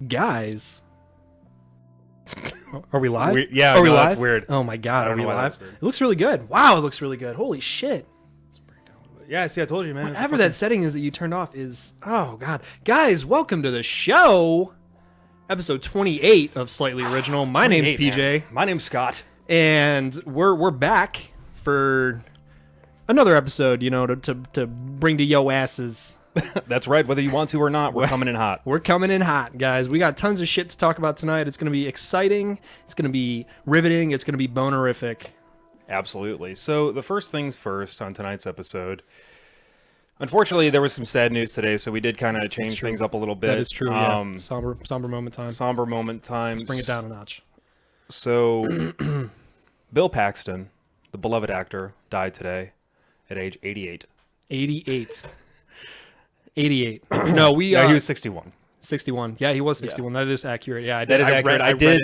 Guys, are we live? Are we live? That's weird. Oh my god, I don't are we know why live? that's weird. It looks really good. Wow, it looks really good. Holy shit. Yeah, see, I told you, man. Whatever that setting is that you turned off is... Oh god. Guys, welcome to the show. Episode 28 of Slightly Original. My name's PJ. Man. My name's Scott. And we're back for another episode, you know, to bring to yo asses. That's right. Whether you want to or not, we're coming in hot. We're coming in hot, guys. We got tons of shit to talk about tonight. It's going to be exciting. It's going to be riveting. It's going to be bonerific. Absolutely. So the first things first on tonight's episode. Unfortunately, there was some sad news today, so we did kind of change things up a little bit. That is true, yeah. Somber moment time. Somber moment time. Let's bring it down a notch. So, Bill Paxton, the beloved actor, died today at age 88. 88. 88. No, he was 61. 61. Yeah, he was 61. Yeah. That is accurate. Yeah, that is accurate. I did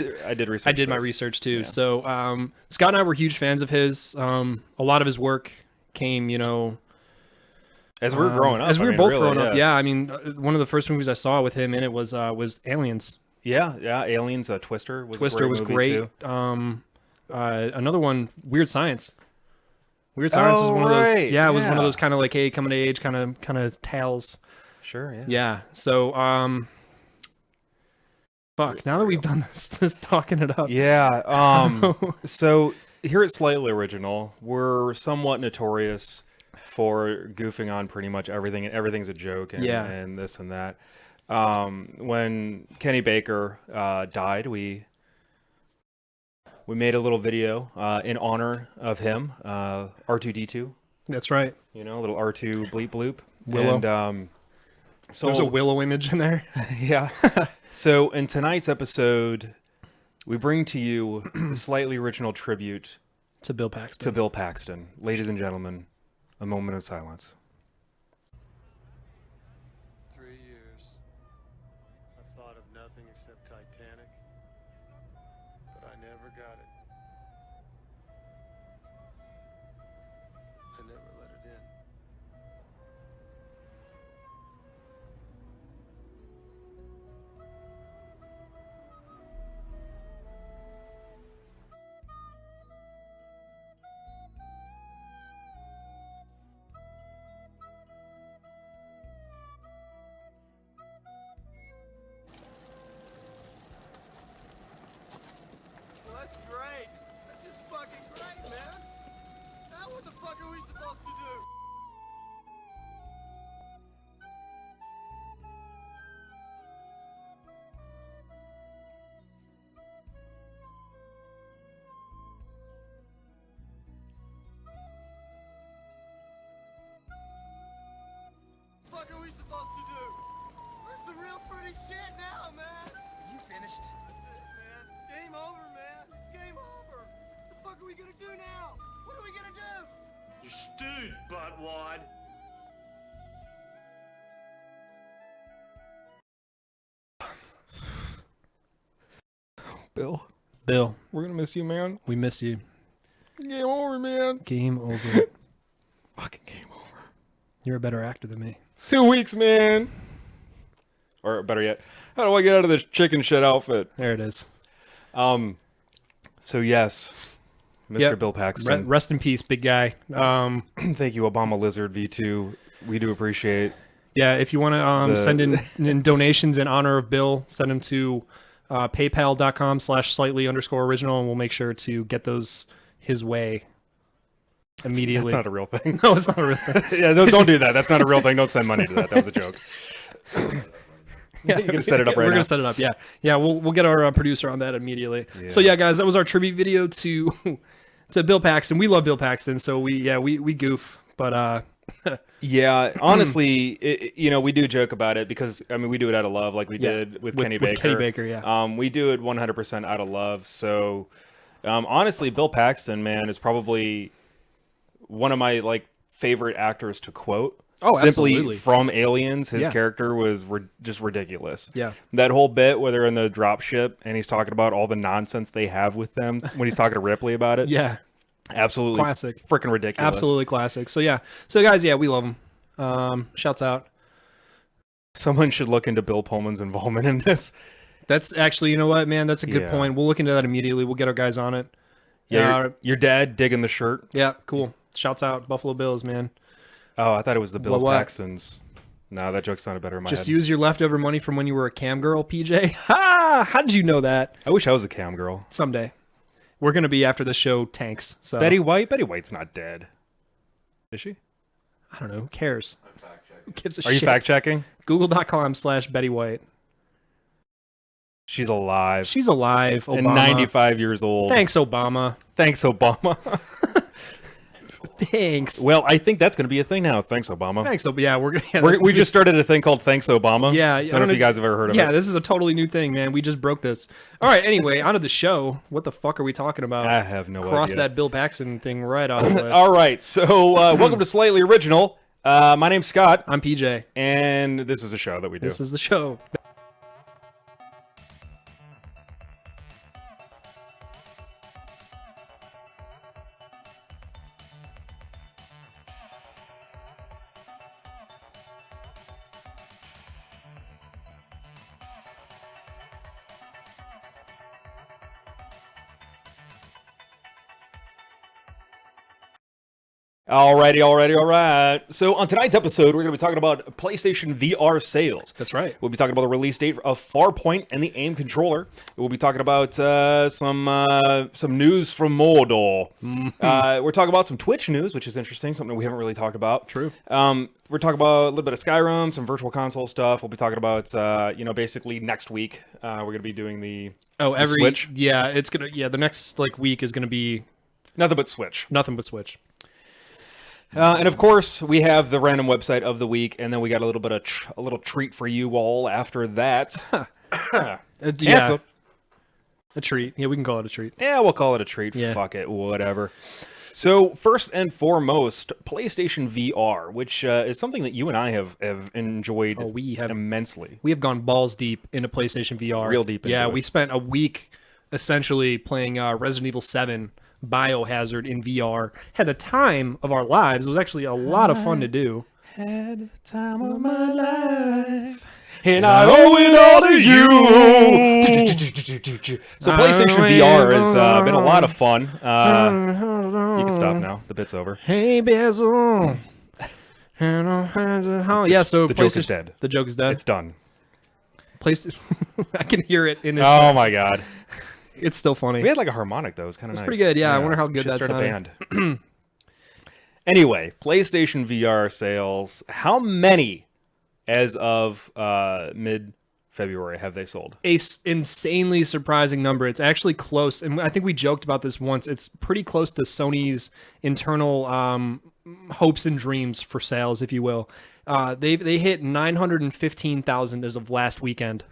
research. I did my research too. Yeah. So, Scott and I were huge fans of his. A lot of his work came, you know, as we were growing up. As we were both growing up. Yeah, I mean, one of the first movies I saw with him in it was Aliens. Yeah, Aliens. Twister was great. Too. Another one, Weird Science. Weird Science was one of those. Yeah, it was one of those kind of like, hey, coming of age kind of tales. Sure. Yeah. Yeah. So, fuck. Now that we've done this, just talking it up. Yeah. So here at Slightly Original, we're somewhat notorious for goofing on pretty much everything, and everything's a joke, and this and that. When Kenny Baker died, we made a little video in honor of him, R2D2. That's right. You know, a little R2 bleep bloop. Willow. And, so there's a Willow image in there. Yeah. So in tonight's episode, we bring to you the Slightly Original tribute to Bill Paxton. Ladies and gentlemen, a moment of silence. 3 years. I've thought of nothing except Titanic, but I never got it. I never let it in. That's great. That's just fucking great, man. Now what the fuck are we supposed to do? Fuck are we supposed to do? There's some real pretty shit now, man. You finished? Man, game over, man. Game over. What the fuck are we gonna do now? What are we gonna do? You stewed, buttwad. Bill, we're gonna miss you, man. We miss you. Game over, man. Game over. Fucking game over. You're a better actor than me. 2 weeks, man. Or better yet, how do I get out of this chicken shit outfit? There it is. So yes, Mr. Bill Paxton. Rest in peace, big guy. Thank you, Obama Lizard V2. We do appreciate. Yeah, if you want to send in donations in honor of Bill, send them to paypal.com/slightly_original, and we'll make sure to get those his way immediately. That's not a real thing. No, it's not a real thing. Yeah, don't do that. That's not a real thing. Don't send money to that. That was a joke. Yeah, you're gonna set it up right now. We're gonna set it up. Yeah. We'll get our producer on that immediately. Yeah. So yeah, guys, that was our tribute video to Bill Paxton. We love Bill Paxton, so we goof, but yeah, honestly, we do joke about it because I mean we do it out of love, like we did with Kenny Baker. Kenny Baker, yeah. We do it 100% out of love. So honestly, Bill Paxton, man, is probably one of my favorite actors to quote. Oh, simply absolutely. From Aliens, his character was just ridiculous. Yeah. That whole bit where they're in the dropship and he's talking about all the nonsense they have with them when he's talking to Ripley about it. Yeah. Absolutely. Classic. Freaking ridiculous. Absolutely classic. So, yeah. So, guys, yeah, we love him. Shouts out. Someone should look into Bill Pullman's involvement in this. That's actually, you know what, man? That's a good Yeah. point. We'll look into that immediately. We'll get our guys on it. Yeah, your dad digging the shirt. Yeah, cool. Shouts out Buffalo Bills, man. Oh, I thought it was the Bills What? Paxtons. No, that joke sounded better in my Just head. use your leftover money from when you were a cam girl, PJ. Ha! How did you know that? I wish I was a cam girl. Someday. We're going to be after the show tanks. So Betty White? Betty White's not dead. Is she? I don't know. Who cares? Who gives a Are you shit? fact checking? Google.com/Betty White. She's alive. She's alive. Obama. And 95 years old. Thanks, Obama. Thanks, Obama. Thanks. Well, I think that's going to be a thing now. Thanks, Obama. Thanks, yeah, We just started a thing called Thanks, Obama. Yeah, I don't know if you guys have ever heard of it. Yeah, this is a totally new thing, man. We just broke this. All right, anyway, on to the show. What the fuck are we talking about? I have no Cross idea. that Bill Paxton thing right off the list. All right, so welcome to Slightly Original. My name's Scott, I'm PJ. and this is a show that we do. This is the show. All right. So on tonight's episode, we're going to be talking about PlayStation VR sales. That's right. We'll be talking about the release date of Farpoint and the AIM controller. We'll be talking about some news from Mordor. We're talking about some Twitch news, which is interesting, something we haven't really talked about. True. We're talking about a little bit of Skyrim, some virtual console stuff. We'll be talking about basically next week. We're going to be doing the Switch. Yeah, it's gonna. Yeah, the next week is gonna be Nothing but Switch. nothing but Switch. And of course, we have the random website of the week, and then we got a little bit of a little treat for you all after that. Yeah, Handsome. a treat. Yeah, we can call it a treat. Yeah, we'll call it a treat. Yeah. Fuck it, whatever. So first and foremost, PlayStation VR, which is something that you and I have enjoyed we have immensely. We have gone balls deep into PlayStation VR. Real deep into Yeah, it. we spent a week essentially playing Resident Evil 7 Biohazard in VR. Had the time of our lives. It was actually a lot of fun to do. Had the time of my life, and I owe it all to you. So PlayStation VR has been a lot of fun. You can stop now. The bit's over. Hey, Basil. Yeah, so The joke is dead. The joke is dead. It's done. PlayStation. I can hear it in his. Oh my god. It's still funny. We had like a harmonic though. It was kind of nice. pretty good, yeah. I wonder how good Should that start a sounded. band. Anyway, PlayStation VR sales. How many, as of mid-February, have they sold? Insanely surprising number. It's actually close, and I think we joked about this once. It's pretty close to Sony's internal hopes and dreams for sales, if you will. They hit 915,000 as of last weekend.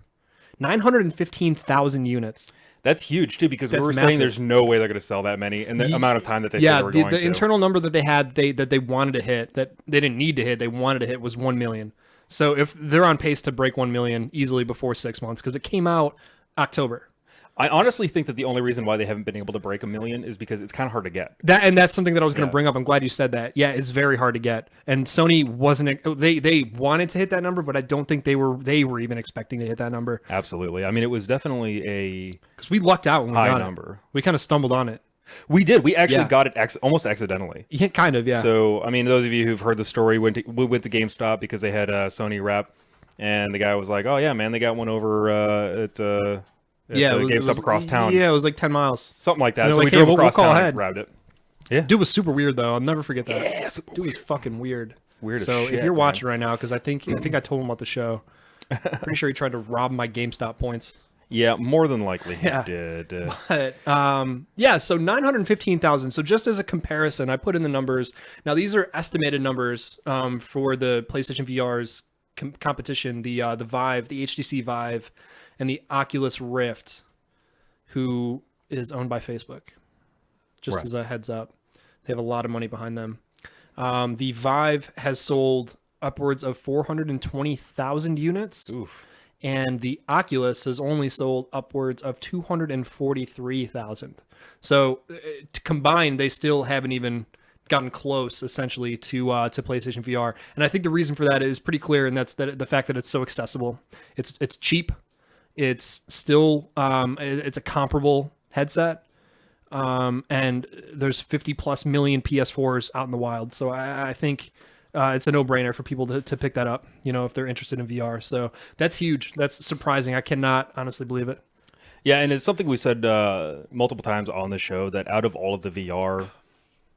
915,000 units. That's huge too, because we That's were saying massive. there's no way they're going to sell that many in the amount of time that they said they were going the to. internal number that they had, that they wanted to hit, that they didn't need to hit, they wanted to hit, was 1 million. So if they're on pace to break 1 million easily before 6 months, because it came out October. I honestly think that the only reason why they haven't been able to break 1 million is because it's kind of hard to get. That's something that I was going to Yeah. bring up. I'm glad you said that. Yeah, it's very hard to get. And Sony wasn't. They wanted to hit that number, but I don't think they were even expecting to hit that number. Absolutely. I mean, it was definitely a Because we lucked out when we high got number. it. We kind of stumbled on it. We did. We actually Yeah. got it almost accidentally. Yeah, kind of. Yeah. So, I mean, those of you who've heard the story, we went to GameStop because they had a Sony rep, and the guy was like, "Oh yeah, man, they got one over at the GameStop across town." Yeah, it was like 10 miles. Something like that. And So they're we like, "Hey, drove we'll across call town ahead." and grabbed it. Dude was super weird though. I'll never forget that. Yeah, super Dude was fucking weird. Weird as So shit, if you're man. watching right now, because I think I told him about the show. Pretty sure he tried to rob my GameStop points. Yeah, more than likely he Yeah. did. But yeah, so 915,000. So just as a comparison, I put in the numbers. Now these are estimated numbers for the PlayStation VR's competition, the Vive, the HTC Vive, and the Oculus Rift, who is owned by Facebook. Just Right. as a heads up, they have a lot of money behind them. The Vive has sold upwards of 420,000 units. Oof. And the Oculus has only sold upwards of 243,000. So to combine, they still haven't even gotten close, essentially, to PlayStation VR. And I think the reason for that is pretty clear, and that's the fact that it's so accessible. It's cheap. It's still it's a comparable headset. And there's 50 plus million PS4s out in the wild. So I think it's a no-brainer for people to pick that up, if they're interested in VR. So that's huge. That's surprising. I cannot honestly believe it. Yeah, and it's something we said multiple times on the show that out of all of the VR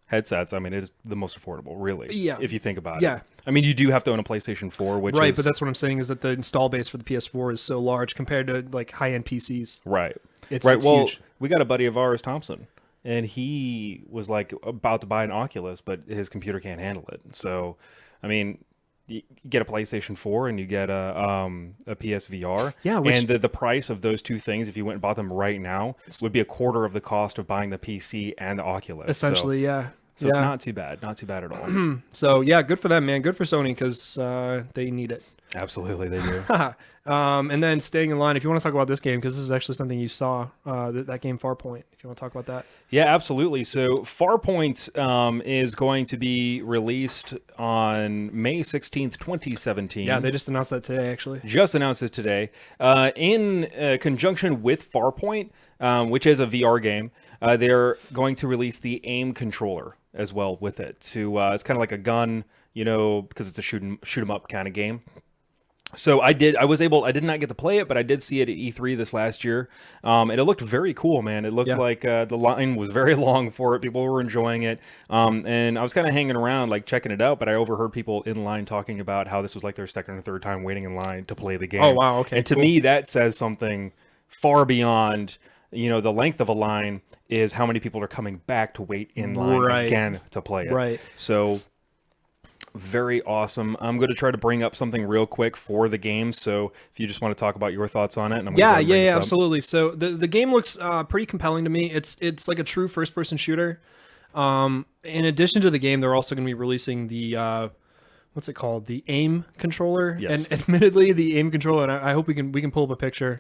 headsets, I mean, it is the most affordable, really. Yeah. If you think about Yeah. it. I mean, you do have to own a PlayStation 4, which right, is... but that's what I'm saying is that the install base for the PS4 is so large compared to like high-end PCs. Right. It's well, huge. we got a buddy of ours, Thompson, and he was like about to buy an Oculus, but his computer can't handle it. So, I mean, you get a PlayStation 4 and you get a PSVR. Yeah, and the price of those two things, if you went and bought them right now, would be a quarter of the cost of buying the PC and the Oculus. Essentially, yeah. So it's not too bad. Not too bad at all. So, yeah, good for them, man. Good for Sony because they need it. Absolutely, they do. And then staying in line, if you want to talk about this game, because this is actually something you saw, that game Farpoint, if you want to talk about that. Yeah, absolutely. So Farpoint is going to be released on May 16th, 2017. Yeah, they just announced that today, actually. Just announced it today. In conjunction with Farpoint, which is a VR game, they're going to release the aim controller as well with it. It's kind of like a gun, because it's a shoot 'em up kind of game. So I did not get to play it, but I did see it at E3 this last year. And it looked very cool, man. It looked like the line was very long for it. People were enjoying it. And I was kind of hanging around, like checking it out, but I overheard people in line talking about how this was like their second or third time waiting in line to play the game. Oh, wow. Okay. And to me, that says something far beyond, the length of a line is how many people are coming back to wait in line again to play it. Right. So... very awesome. I'm going to try to bring up something real quick for the game. So if you just want to talk about your thoughts on it. And Absolutely. So the game looks pretty compelling to me. It's like a true first person shooter. In addition to the game, they're also going to be releasing the what's it called? The aim controller. Yes. And admittedly, the aim controller. And I hope we can pull up a picture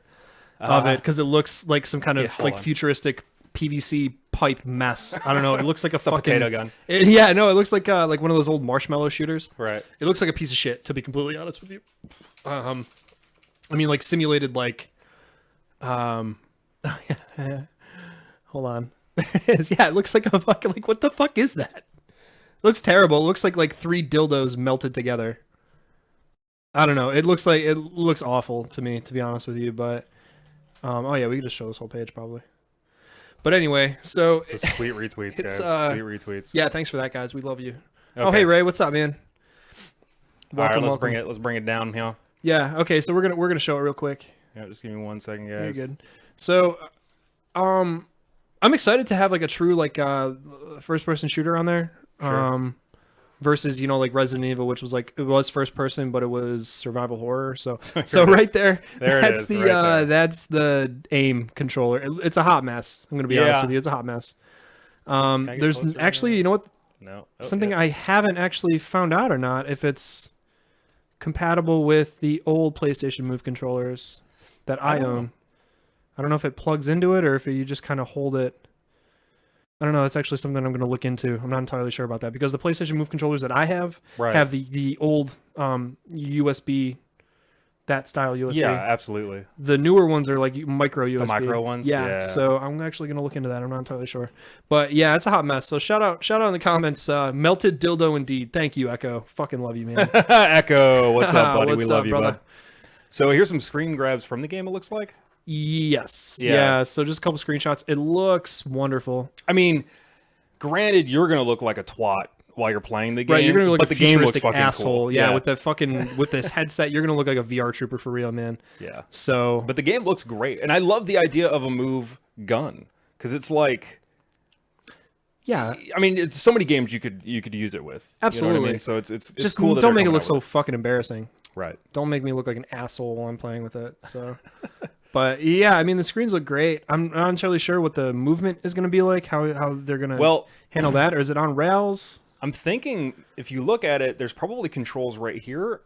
of it because it looks like some kind of futuristic PVC pipe mess. I don't know. It looks like a fucking potato gun. It looks like one of those old marshmallow shooters. Right. It looks like a piece of shit, to be completely honest with you. I mean, like simulated, like, hold on. There it is. Yeah, it looks like a fucking, like, what the fuck is that? It looks terrible. It looks like 3 dildos melted together. I don't know. It looks awful to me, to be honest with you. But, we can just show this whole page probably. But anyway, so sweet retweets, guys. Sweet retweets. Yeah, thanks for that, guys. We love you. Okay. Oh, hey Ray, what's up, man? Welcome, All right, let's bring it down here. Yeah. Okay, so we're gonna show it real quick. Yeah, just give me 1 second, guys. You're good. So, I'm excited to have like a true first person shooter on there. Sure. Versus like Resident Evil, which was like it was first person, but it was survival horror. So right there, that's that's the aim controller. It's a hot mess. I'm gonna be honest with you, it's a hot mess. There's actually, you know what? No. Something I haven't actually found out or not if it's compatible with the old PlayStation Move controllers that I own. I don't know if it plugs into it or if you just kind of hold it. I don't know. That's actually something I'm going to look into. I'm not entirely sure about that because the PlayStation Move controllers that I have have the old USB, that style USB. Yeah, absolutely. The newer ones are like micro USB. The micro ones. Yeah. So I'm actually going to look into that. I'm not entirely sure, but yeah, it's a hot mess. So shout out in the comments. Melted dildo indeed. Thank you, Echo. Fucking love you, man. Echo, what's up, buddy? What's we love up, you, brother? bud. So here's some screen grabs from the game. It looks like. Yes. Yeah. So just a couple screenshots. It looks wonderful. I mean, granted, you're gonna look like a twat while you're playing the game. Right, you're gonna look like a futuristic asshole. Cool. Yeah, with this headset, you're gonna look like a VR trooper for real, man. Yeah. So, but the game looks great, and I love the idea of a move gun because it's like, yeah. I mean, it's so many games you could use it with. Absolutely. You know what I mean? So it's just cool. Don't make it look so fucking embarrassing. Right. Don't make me look like an asshole while I'm playing with it. So. But yeah, I mean the screens look great. I'm not entirely sure what the movement is going to be like, how they're going to handle that, or is it on rails? I'm thinking if you look at it, there's probably controls right here.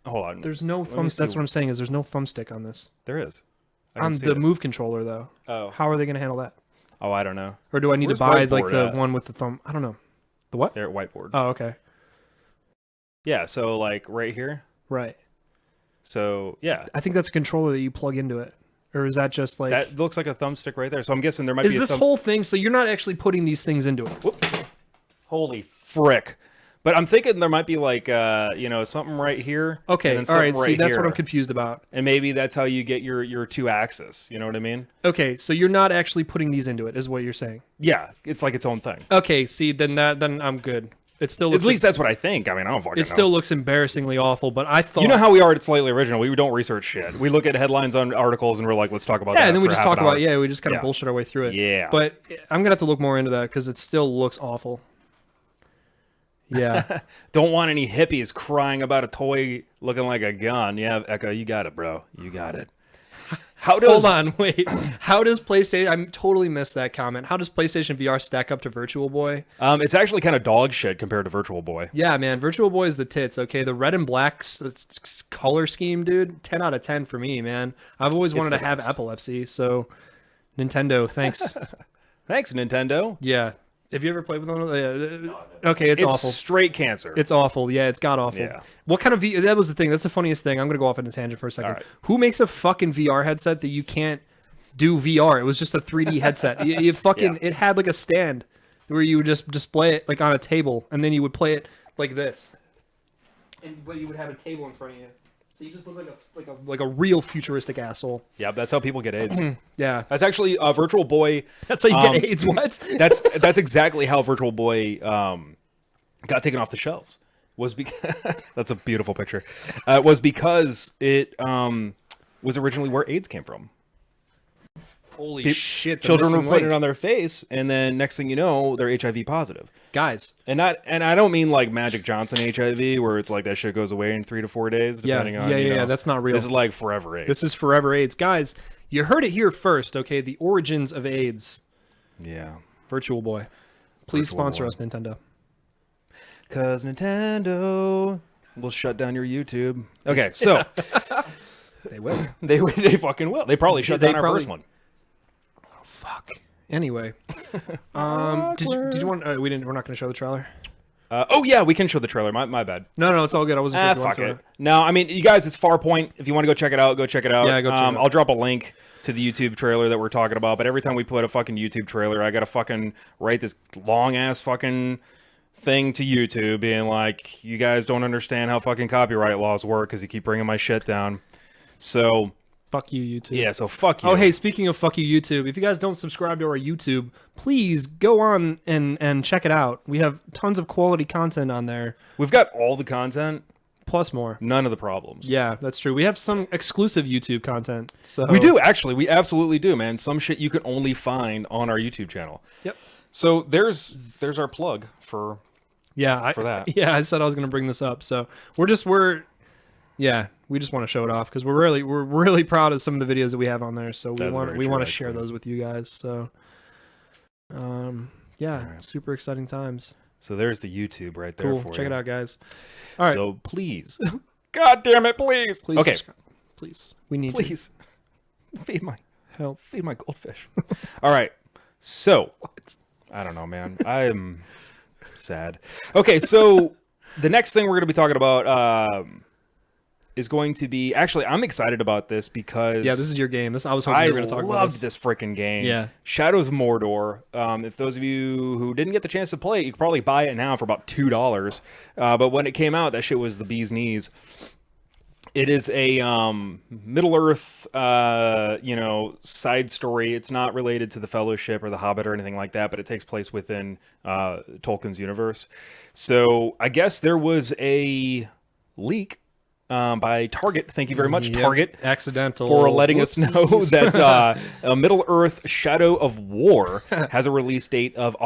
Hold on. There's no thumb. That's what I'm saying. Is there's no thumbstick on this? There is. On the Move controller though. Oh. How are they going to handle that? Oh, I don't know. Or do I need to buy like the one with the thumb? I don't know. The what? They're at whiteboard. Oh, okay. Yeah. So like right here. Right. So yeah. I think that's a controller that you plug into it. Or is that just like... That looks like a thumbstick right there. So I'm guessing there might Is be this whole thing... So you're not actually putting these things into it? Whoop. Holy frick. But I'm thinking there might be like, something right here. Okay, and then all right. something See, that's here. what I'm confused about. And maybe that's how you get your 2 axis. You know what I mean? Okay, so you're not actually putting these into it, is what you're saying. Yeah, it's like its own thing. Okay, see, then I'm good. It still looks At least that's what I think. I mean, I don't fucking know. It still looks embarrassingly awful, but I thought... You know how we are at Slightly Original? We don't research shit. We look at headlines on articles and we're like, let's talk about that. Yeah, and then we for just half talk an hour. about... Yeah, we just kind of bullshit our way through it. Yeah. But I'm going to have to look more into that because it still looks awful. Yeah. Don't want any hippies crying about a toy looking like a gun. Yeah, Echo, you got it, bro. You got it. How does... Hold on, wait. How does PlayStation... I totally missed that comment. How does PlayStation VR stack up to Virtual Boy? It's actually kind of dog shit compared to Virtual Boy. Yeah, man. Virtual Boy is the tits, okay? The red and black color scheme, dude, 10 out of 10 for me, man. I've always wanted to have epilepsy, so... Nintendo, thanks. Thanks, Nintendo. Yeah. Have you ever played with one of them? Okay, it's awful. Straight cancer. It's awful. Yeah, it's god awful. Yeah. What kind of that was the thing. That's the funniest thing. I'm going to go off on a tangent for a second. Right. Who makes a fucking VR headset that you can't do VR? It was just a 3D headset. You fucking It had like a stand where you would just display it like on a table and then you would play it like this. But you would have a table in front of you. So you just look like a real futuristic asshole. Yeah, that's how people get AIDS. Yeah. That's actually Virtual Boy. That's how you get AIDS. What? That's exactly how Virtual Boy got taken off the shelves. Was because that's a beautiful picture. Was because it was originally where AIDS came from. Holy shit! Children were putting it on their face, and then next thing you know, they're HIV positive. Guys, and I don't mean like Magic Johnson HIV, where it's like that shit goes away in 3 to 4 days, depending on. Yeah, that's not real. This is like forever AIDS. This is forever AIDS, guys. You heard it here first, okay? The origins of AIDS. Yeah. Virtual Boy, please Virtual sponsor Boy. us, Nintendo. Cause Nintendo will shut down your YouTube. Okay, so They will. they fucking will. They probably shut down our first one. Fuck. Anyway, did you want? We're not going to show the trailer. Oh yeah, we can show the trailer. My bad. No, it's all good. I wasn't sure if you Fuck wanted it. No, I mean, you guys, it's Farpoint. If you want to go check it out, go check it out. Yeah, go check it out. I'll drop a link to the YouTube trailer that we're talking about. But every time we put a fucking YouTube trailer, I gotta fucking write this long ass fucking thing to YouTube, being like, you guys don't understand how fucking copyright laws work because you keep bringing my shit down. So. Fuck you, YouTube. Yeah, so fuck you. Oh, hey, speaking of fuck you, YouTube, if you guys don't subscribe to our YouTube, please go on and check it out. We have tons of quality content on there. We've got all the content. Plus more. None of the problems. Yeah, that's true. We have some exclusive YouTube content. So we do, actually. We absolutely do, man. Some shit you can only find on our YouTube channel. Yep. So there's our plug for that. Yeah, I said I was going to bring this up. So we just want to show it off because we're really proud of some of the videos that we have on there. So we want to share those with you guys. So, super exciting times. So there's the YouTube right there. Cool. For Check you. it out, guys. All right. So please, God damn it, please. Please. Okay. Please. We need. Please. Feed my help. Feed my goldfish. All right. So I don't know, man. I'm sad. Okay. So the next thing we're going to be talking about is going to be, actually, I'm excited about this because this is your game. I was hoping you were going to talk about this. I loved this freaking game. Yeah. Shadows of Mordor. If those of you who didn't get the chance to play it, you could probably buy it now for about $2. But when it came out, that shit was the bee's knees. It is a Middle Earth, side story. It's not related to the Fellowship or the Hobbit or anything like that, but it takes place within Tolkien's universe. So I guess there was a leak by Target. Thank you very much, Target. Accidental. For letting us know that Middle Earth Shadow of War has a release date of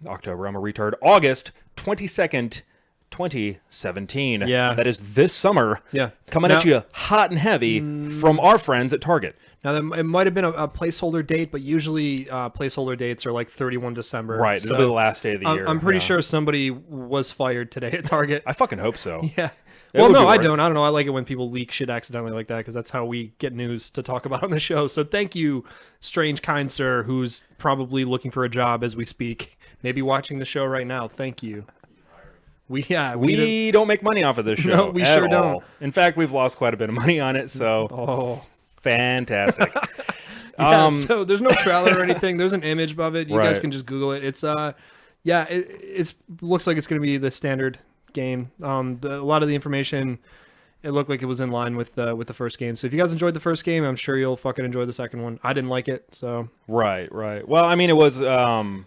October. I'm a retard. August 22nd, 2017. Yeah. That is this summer. Yeah. Coming at you hot and heavy from our friends at Target. Now, it might have been a placeholder date, but usually placeholder dates are like 31 December. Right. It'll be the last day of the year. I'm pretty sure somebody was fired today at Target. I fucking hope so. Yeah. Well, no, I don't. I don't know. I like it when people leak shit accidentally like that because that's how we get news to talk about on the show. So thank you, strange kind sir, who's probably looking for a job as we speak. Maybe watching the show right now. Thank you. We don't make money off of this show. No, we sure don't. In fact, we've lost quite a bit of money on it. So fantastic. Yeah, so there's no trailer or anything. There's an image above it. You guys Right. can just Google it. It's yeah, it looks like it's going to be the standard game. A lot of the information, it looked like it was in line with the first game. So if you guys enjoyed the first game, I'm sure you'll fucking enjoy the second one. I didn't like it, so Right. Well, I mean, it was the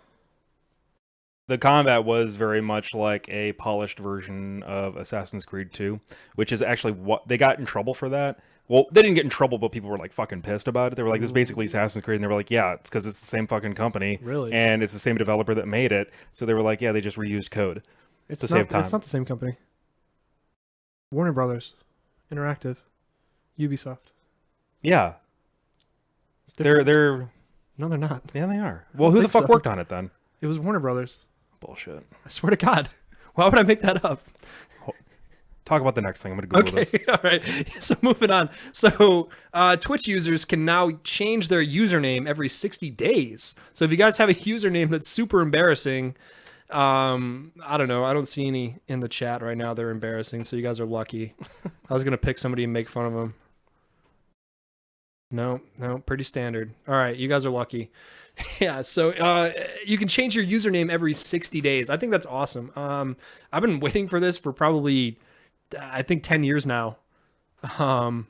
combat was very much like a polished version of Assassin's Creed 2, which is actually what they got in trouble for that. Well, they didn't get in trouble, but people were like fucking pissed about it. They were like, "This is basically Assassin's Creed," and they were like, "Yeah, it's because it's the same fucking company, Really? and it's the same developer that made it." So they were like, "Yeah, they just reused code it's to save time." It's not the same company. Warner Brothers, Interactive, Ubisoft. Yeah, It's different. they're No, they're not. yeah, they are. Well, who the think fuck so. worked on it then? It was Warner Brothers. Bullshit. I swear to God. Why would I make that up? Talk about the next thing. I'm gonna Google this. Okay, all right. So moving on. So Twitch users can now change their username every 60 days. So if you guys have a username that's super embarrassing, I don't know. I don't see any in the chat right now. They're embarrassing, so you guys are lucky. I was gonna pick somebody and make fun of them. No, pretty standard. All right, you guys are lucky. Yeah, so you can change your username every 60 days. I think that's awesome. I've been waiting for this for probably, I think 10 years now. Yeah,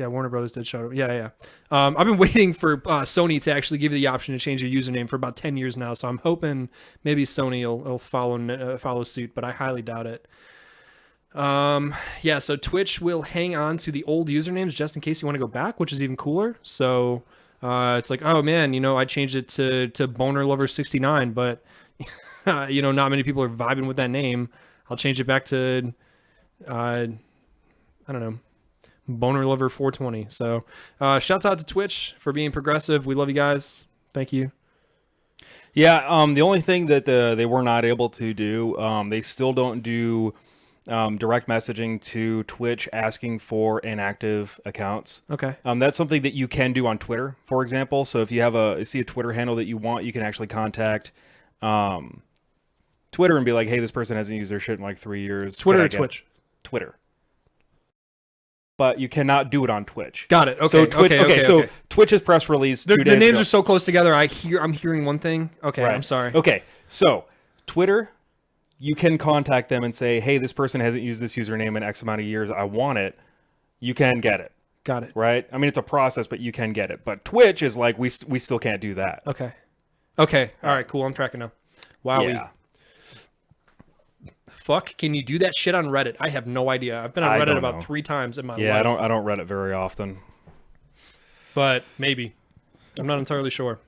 Warner Brothers did show it. Yeah. I've been waiting for Sony to actually give you the option to change your username for about 10 years now. So I'm hoping maybe Sony will follow suit, but I highly doubt it. Yeah, so Twitch will hang on to the old usernames just in case you want to go back, which is even cooler. So it's like, oh man, I changed it to Boner Lover 69, but not many people are vibing with that name. I'll change it back to I don't know, Boner Lover 420. So shouts out to Twitch for being progressive. We love you guys. Thank you. Yeah, the only thing that they were not able to do, they still don't do direct messaging to Twitch asking for inactive accounts. Okay. That's something that you can do on Twitter, for example. So if you have see a Twitter handle that you want, you can actually contact Twitter and be like, "Hey, this person hasn't used their shit in like 3 years." Twitter or Twitch? Twitter. But you cannot do it on Twitch. Got it. Okay. So Twitch, okay. So Twitch's press release. The 2 days names ago. are so close together. I'm hearing one thing. Okay, Right. I'm sorry. Okay, so Twitter, you can contact them and say, "Hey, this person hasn't used this username in X amount of years. I want it." You can get it, Got it. right? I mean, it's a process, but you can get it. But Twitch is like, we still can't do that. Okay. All right. Cool. I'm tracking now. Wow. Yeah. Fuck. Can you do that shit on Reddit? I have no idea. I've been on I Reddit don't about know. 3 times in my life. Yeah, I don't read it very often. But maybe. I'm not entirely sure.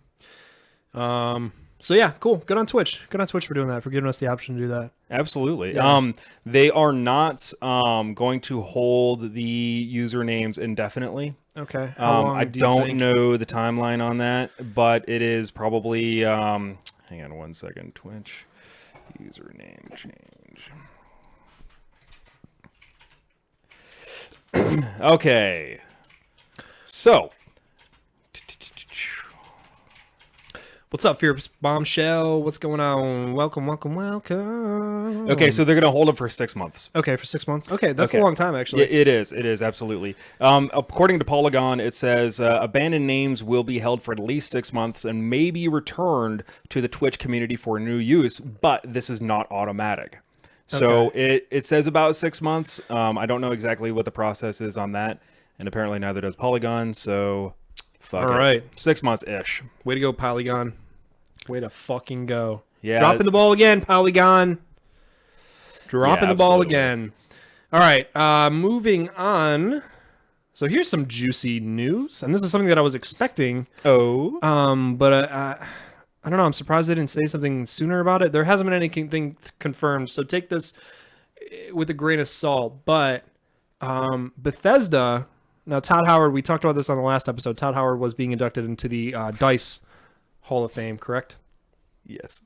So yeah, cool. Good on Twitch. Good on Twitch for doing that, for giving us the option to do that. Absolutely. Yeah. They are not going to hold the usernames indefinitely. Okay. How long I do you don't think? know the timeline on that, but it is probably hang on one second. Twitch username change. Okay. So What's up, Fierce Bombshell? What's going on? Welcome. okay, so they're gonna hold it for 6 months. Okay, for 6 months. Okay, that's Okay. a long time, actually. Yeah, it is absolutely. According to Polygon, it says abandoned names will be held for at least 6 months and may be returned to the Twitch community for new use, but this is not automatic. So it says about 6 months. I don't know exactly what the process is on that, and apparently neither does Polygon. So, fuck All it. right. 6 months ish. Way to go, Polygon. Way to fucking go. Yeah. Dropping the ball again, Polygon. Dropping the ball absolutely. again. All right, moving on. So here's some juicy news, and this is something that I was expecting. Oh. But I don't know. I'm surprised they didn't say something sooner about it. There hasn't been anything confirmed, so take this with a grain of salt. But Bethesda. Now, Todd Howard, we talked about this on the last episode. Todd Howard was being inducted into the DICE Hall of Fame, correct? Yes.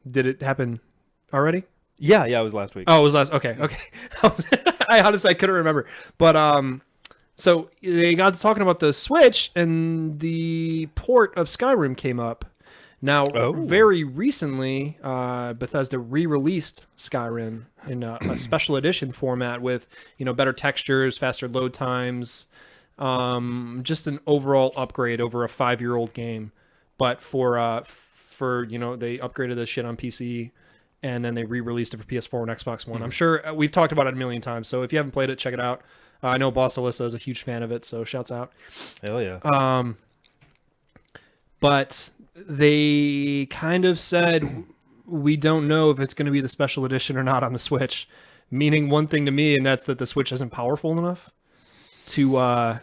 Did it happen already? Yeah, it was last week. Oh, it was last. Okay. I honestly couldn't remember. But so they got to talking about the Switch, and the port of Skyrim came up. Now, very recently, Bethesda re-released Skyrim in a special edition format with, better textures, faster load times, just an overall upgrade over a 5-year-old game. But for they upgraded the shit on PC, and then they re-released it for PS4 and Xbox One. I'm sure we've talked about it a million times, so if you haven't played it, check it out. I know Boss Alyssa is a huge fan of it, so shouts out. Hell yeah. But they kind of said, we don't know if it's going to be the special edition or not on the Switch. Meaning one thing to me, and that's that the Switch isn't powerful enough to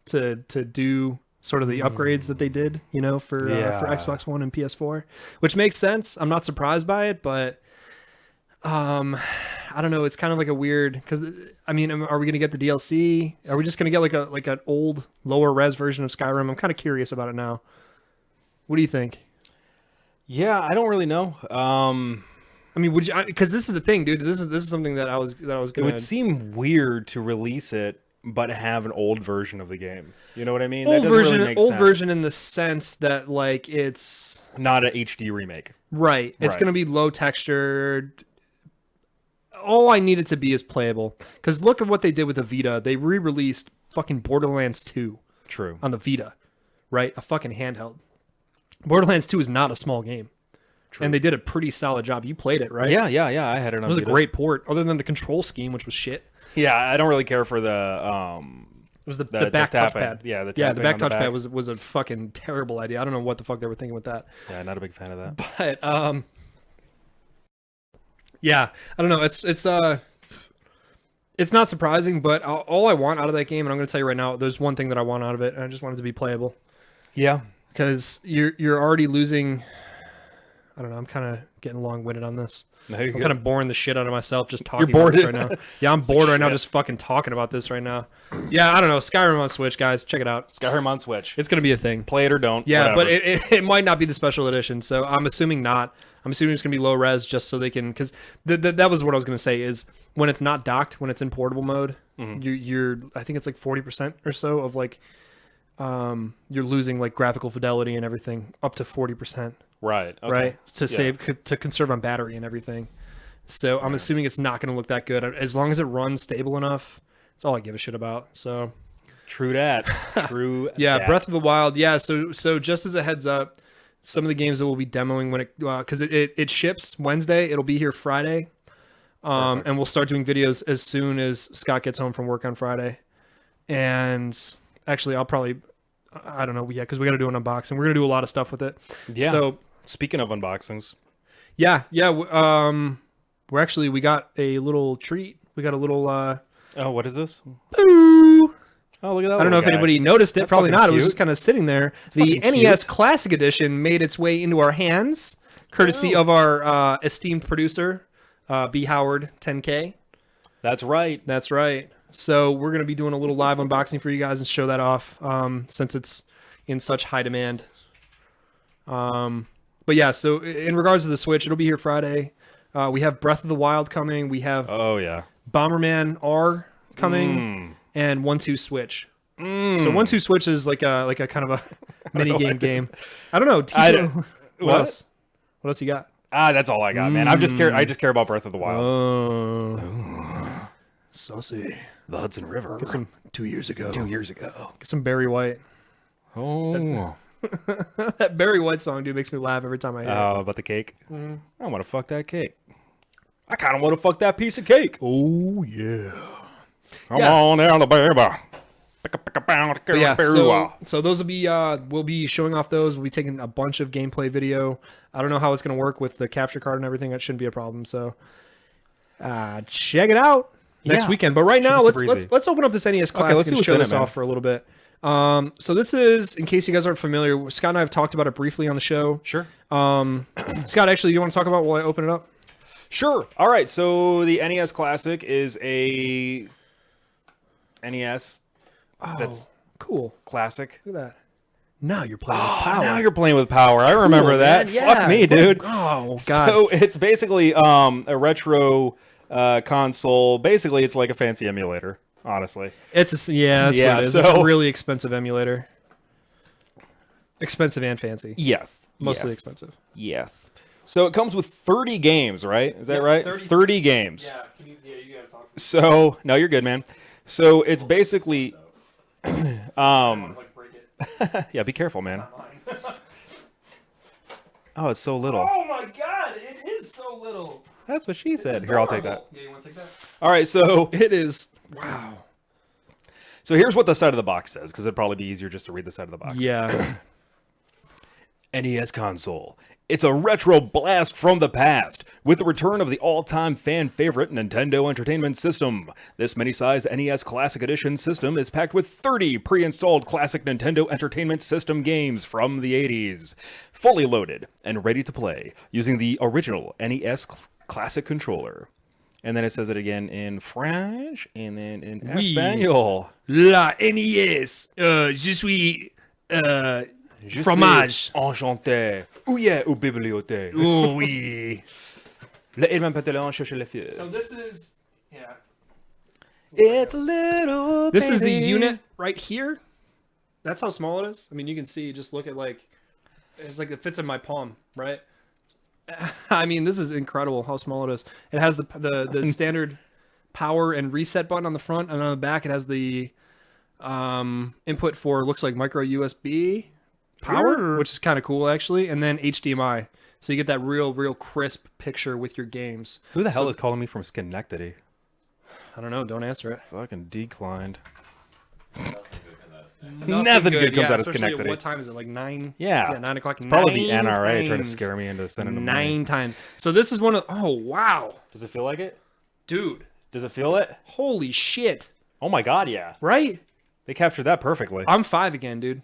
do sort of the upgrades that they did, for Xbox One and PS4, which makes sense. I'm not surprised by it, but I don't know. It's kind of like a weird, because are we going to get the DLC? Are we just going to get like an old lower res version of Skyrim? I'm kind of curious about it now. What do you think? Yeah, I don't really know. Would you? Because this is the thing, dude. This is something that I was gonna. It would seem weird to release it, but have an old version of the game. You know what I mean? Old version in the sense that it's not an HD remake. Right. It's gonna be low textured. All I need it to be is playable. Because look at what they did with the Vita. They re-released fucking Borderlands 2. True. On the Vita, right? A fucking handheld. Borderlands 2 is not a small game. True. And they did a pretty solid job. You played it, right? Yeah. I had it on It was Vita. a great port, other than the control scheme, which was shit. Yeah, I don't really care for the... It was the back touchpad. Yeah, the back touchpad was a fucking terrible idea. I don't know what the fuck they were thinking with that. Yeah, not a big fan of that. But, yeah, I don't know. It's not surprising, but all I want out of that game, and I'm going to tell you right now, there's one thing that I want out of it, and I just want it to be playable. Yeah. Because you're already losing... I don't know. I'm kind of getting long-winded on this. No, I'm kind of boring the shit out of myself just talking bored about this right now. Yeah, I'm bored right now just fucking talking about this right now. Yeah, I don't know. Skyrim on Switch, guys. Check it out. Skyrim on Switch. It's going to be a thing. Play it or don't. Yeah, whatever. but it might not be the special edition, so I'm assuming not. I'm assuming it's going to be low res just so they can... Because that was what I was going to say is when it's not docked, when it's in portable mode, you're I think it's like 40% or so of like... you're losing like graphical fidelity and everything up to 40%. Right. Okay. Right. To conserve on battery and everything. So I'm assuming it's not going to look that good as long as it runs stable enough. That's all I give a shit about. So true that. True. Yeah. that. Breath of the Wild. Yeah. So just as a heads up, some of the games that we'll be demoing when because it ships Wednesday, it'll be here Friday. And we'll start doing videos as soon as Scott gets home from work on Friday. And actually, I'll probably, I don't know, because we got to do an unboxing. We're going to do a lot of stuff with it. Yeah. So speaking of unboxings. Yeah. We got a little treat. We got a little, oh, what is this? Boo! Oh, look at that. I don't know if anybody noticed it. That's Probably not. cute. It was just kind of sitting there. The NES Classic Edition made its way into our hands, courtesy of our esteemed producer, B. Howard 10K. That's right. That's right. So we're going to be doing a little live unboxing for you guys and show that off since it's in such high demand. But yeah, so in regards to the Switch, it'll be here Friday. We have Breath of the Wild coming. We have Bomberman R coming and 1-2 Switch. So 1-2 Switch is like a kind of a mini game. I don't know. What else? What else you got? That's all I got, man. I just care about Breath of the Wild. Oh. Saucy. The Hudson River. Get some 2 years ago. Get some Barry White. Oh. That Barry White song, dude, makes me laugh every time I hear it. Oh, about the cake? I want to fuck that cake. I kind of want to fuck that piece of cake. Oh, yeah. Come on, Alabama. But yeah, so those will be, we'll be showing off those. We'll be taking a bunch of gameplay video. I don't know how it's going to work with the capture card and everything. That shouldn't be a problem. So check it out next weekend. But right now, let's open up this NES Classic and show this off for a little bit. So this is, in case you guys aren't familiar, Scott and I have talked about it briefly on the show. Sure. Scott, actually, do you want to talk about while I open it up? Sure. All right. So the NES Classic is a NES that's cool. Classic. Look at that. Now you're playing with power. Now you're playing with power. I remember that. Yeah. Fuck me, dude. Oh, God. So it's basically a retro console. Basically, it's like a fancy emulator. Honestly, That's what it is. It's a really expensive emulator. Expensive and fancy. Yes. Mostly yes. expensive. Yes. So it comes with 30 games, right? Is that right? 30 games. Yeah, you gotta talk. So, no, you're good, man. So it's basically... Like break it. yeah, be careful, man. Oh, it's so little. Oh my god, it is so little. That's what she said. Here, I'll take that. Yeah, you want to take that? All right, so It is. Wow. so here's what the side of the box says, because it'd probably be easier just to read the side of the box. Yeah. NES console. It's a retro blast from the past, with the return of the all-time fan favorite Nintendo Entertainment System. This mini-sized NES Classic Edition system is packed with 30 pre-installed classic Nintendo Entertainment System games from the 80s, fully loaded and ready to play using the original NES Classic controller. And then it says it again in French and then in Espanol. La NES. Je suis. Je Fromage. suis enchanté. Ouye au bibliothèque. Oh, oui. Le Edmond Patelin cherche le feu. So this is. Yeah. It's a little This is the baby. unit right here. That's how small it is. I mean, you can see, just look at like, it's like it fits in my palm, right? I mean, this is incredible how small it is. It has the standard power and reset button on the front, and on the back it has the input for, looks like micro USB power, which is kind of cool actually, and then HDMI. So you get that real crisp picture with your games. Who the hell is calling me from Schenectady? I don't know. Don't answer it. Fucking declined. Nothing good comes out of especially Schenectady. What time is it? Like 9? Yeah. 9 o'clock. It's probably the Nine NRA trying to times. scare me into sending them 9 money. times. So this is one of. Oh wow, Does it feel like it? dude! Does it feel it? Holy shit! Oh my god, yeah. Right? They captured that perfectly. I'm 5 again, dude.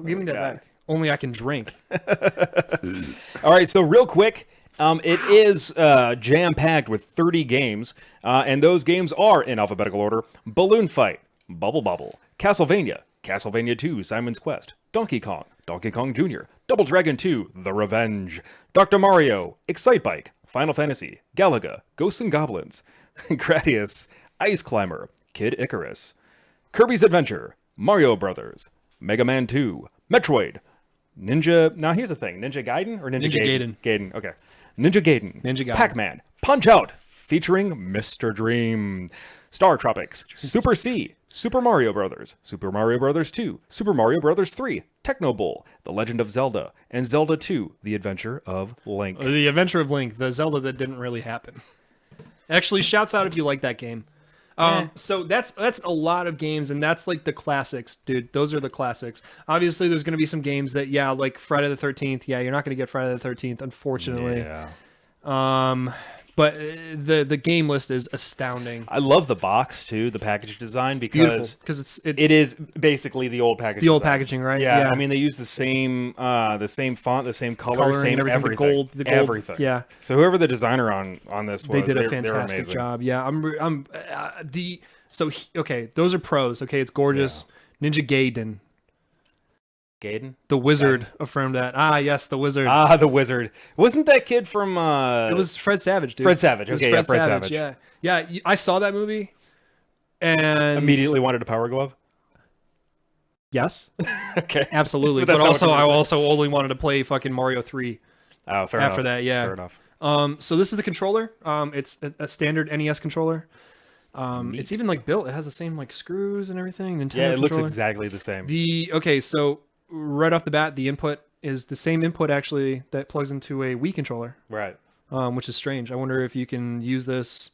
Give me that God. back. Only I can drink. All right, so real quick, it is jam-packed with 30 games, and those games are, in alphabetical order, Balloon Fight, Bubble Bobble, Castlevania, Castlevania 2, Simon's Quest, Donkey Kong, Donkey Kong Jr., Double Dragon 2, The Revenge, Dr. Mario, Excitebike, Final Fantasy, Galaga, Ghosts and Goblins, Gradius, Ice Climber, Kid Icarus, Kirby's Adventure, Mario Brothers, Mega Man 2, Metroid, Ninja... Now, here's the thing. Ninja Gaiden or Ninja Gaiden? Gaiden, okay. Ninja Gaiden. Ninja Gaiden. Pac-Man. Punch-Out! Featuring Mr. Dream. Star Tropics. Super C. Super Mario Brothers. Super Mario Brothers 2. Super Mario Brothers 3. Techno Bowl. The Legend of Zelda. And Zelda 2. The Adventure of Link. The Adventure of Link, the Zelda that didn't really happen. Actually, shouts out if you like that game. So that's a lot of games, and that's like the classics, dude. Those are the classics. Obviously, there's going to be some games that, yeah, like Friday the 13th. Yeah, you're not going to get Friday the 13th, unfortunately. Yeah. But the game list is astounding. I love the box, too, the package design, because it is basically the old package the old design. packaging, right? Yeah, I mean, they use the same font, the same color, Coloring, same everything, everything. the gold, everything. yeah. So whoever the designer on this was, They did a they're fantastic amazing. job. Yeah, okay, those are pros. Okay, it's gorgeous. Ninja Gaiden, Gaiden? the wizard from that. Ah, yes, the wizard. Ah, the wizard. Wasn't that kid from... It was Fred Savage, dude. Fred Savage. It was Okay, yeah, Fred Savage. Yeah, yeah. I saw that movie, and Immediately wanted a power glove? yes, Okay. absolutely. But But that's not also, what I you're also only wanted to play fucking Mario 3 Oh, fair after enough. that. Yeah. Fair enough. So this is the controller. It's a standard NES controller. It's even like built. It has the same like screws and everything. Nintendo Yeah, it looks controller. exactly the same. So right off the bat, the input is the same input actually that plugs into a Wii controller, Right. which is strange. I wonder if you can use this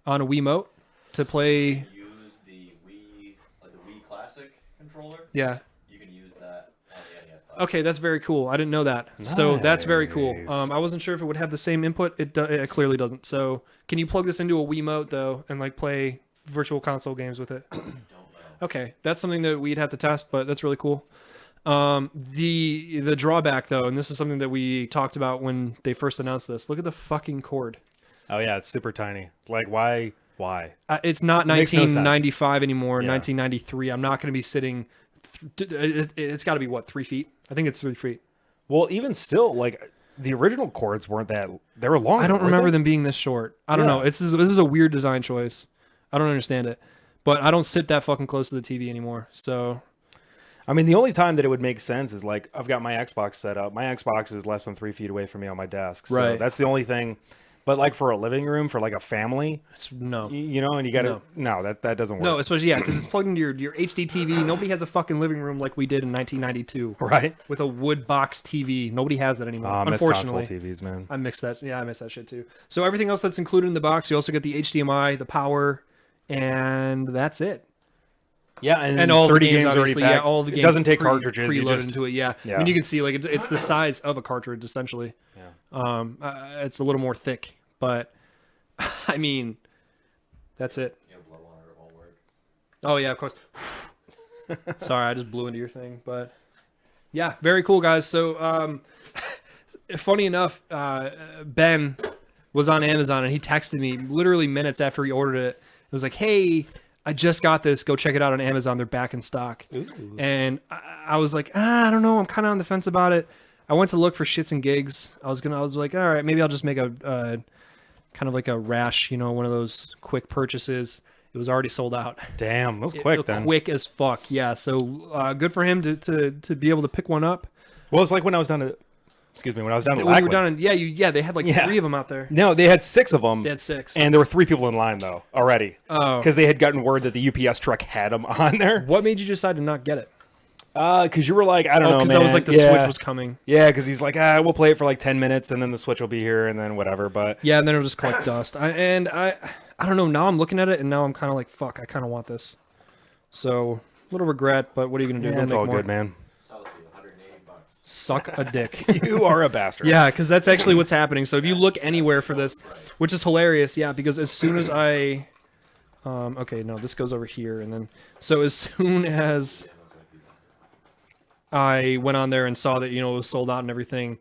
on a Wiimote to play. Use the Wii, like the Wii Classic controller. Yeah. You can use that on the NES Classic. Okay, that's very cool. I didn't know that. So that's very cool. Nice. I wasn't sure if it would have the same input. It clearly doesn't. So can you plug this into a Wiimote though and like play virtual console games with it? Don't know. Okay, that's something that we'd have to test, but that's really cool. The drawback though, and this is something that we talked about when they first announced this. Look at the fucking cord. Oh, yeah, it's super tiny. Like, why? Why? It's not Makes no sense. 1995 anymore. Yeah. 1993. I'm not going to be sitting. It's got to be what, 3 feet? I think it's 3 feet. Well, even still, like, the original cords weren't that... They were longer, I don't weren't remember they? them being this short. I don't know. This is a weird design choice. I don't understand it. But I don't sit that fucking close to the TV anymore. So I mean, the only time that it would make sense is like I've got my Xbox set up. My Xbox is less than 3 feet away from me on my desk. So Right. that's the only thing. But like for a living room, for like a family, No. you know, and you got to, no, that doesn't work. No, especially, because it's plugged into your HD TV. Nobody has a fucking living room like we did in 1992. Right. With a wood box TV. Nobody has that anymore, I miss unfortunately. console TVs, man. I miss that shit too. So everything else that's included in the box, you also get the HDMI, the power, and that's it. Yeah, And all 30 the games already obviously, packed. all the games It doesn't take cartridges. You preloaded just, into it. Yeah. Yeah. I mean, you can see like it's the size of a cartridge essentially. Yeah. It's a little more thick, but I mean, that's it. Yeah, blow on it won't work. Oh yeah, of course. Sorry, I just blew into your thing, but yeah, very cool, guys. So, funny enough, Ben was on Amazon and he texted me literally minutes after he ordered it. It was like, "Hey, I just got this. Go check it out on Amazon. They're back in stock." Ooh. And I was like, I don't know. I'm kind of on the fence about it. I went to look for shits and gigs. I was like, all right, maybe I'll just make a kind of like a rash, one of those quick purchases. It was already sold out. Damn, that was quick then. Quick as fuck. Yeah. So good for him to be able to pick one up. Well, it's like when I was down at, when I was down at When we were Lackland. down in, they had like 3 of them out there. No, they had 6 of them. They had 6. And there were 3 people in line though already. Oh. Because they had gotten word that the UPS truck had them on there. What made you decide to not get it? Because you were like, I don't know, man. Because that was like the Switch was coming. Yeah, because he's like, we'll play it for like 10 minutes and then the Switch will be here and then whatever. But yeah, and then it'll just collect dust. I don't know. Now I'm looking at it and now I'm kind of like, fuck, I kind of want this. So a little regret, but what are you gonna do? yeah, it's all good, man. Suck a dick. You are a bastard. Yeah, because that's actually what's happening. So if you look anywhere for this, which is hilarious, yeah, because as soon as I, okay, no, this goes over here, and then so as soon as I went on there and saw that it was sold out and everything,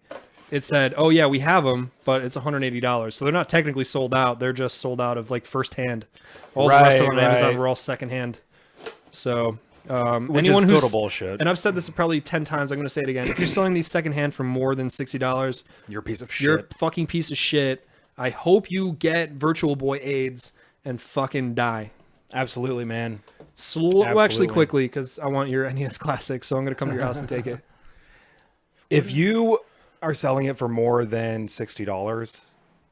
it said, "Oh yeah, we have them, but it's $180." So they're not technically sold out; they're just sold out of like first hand. All the rest of them on Amazon were all second hand. So. Which anyone is who's total bullshit. And I've said this probably 10 times. I'm going to say it again. If you're selling these secondhand for more than $60, you're a piece of shit. You're a fucking piece of shit. I hope you get Virtual Boy AIDS and fucking die. Absolutely, man. Well, actually, quickly, because I want your NES Classic, so I'm going to come to your house and take it. If you are selling it for more than $60,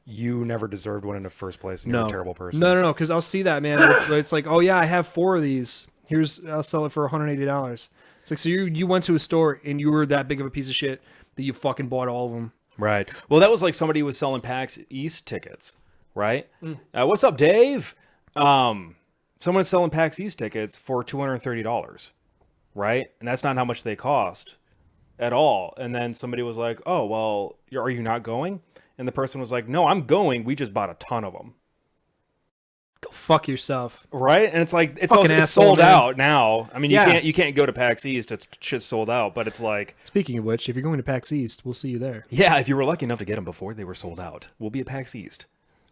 you never deserved one in the first place, and you're a terrible person. No, because I'll see that, man. It's like, oh yeah, I have 4 of these. I'll sell it for $180. It's like, so you went to a store and you were that big of a piece of shit that you fucking bought all of them. Right. Well, that was like somebody was selling PAX East tickets, right? What's up, Dave? Someone's selling PAX East tickets for $230, right? And that's not how much they cost at all. And then somebody was like, "Oh, well, are you not going?" And the person was like, "No, I'm going. We just bought a ton of them." Go fuck yourself. Right? And it's like it's sold out now. I mean, you can't go to PAX East. It's shit sold out, but it's like, speaking of which, if you're going to PAX East, we'll see you there. Yeah, if you were lucky enough to get them before they were sold out, we'll be at PAX East.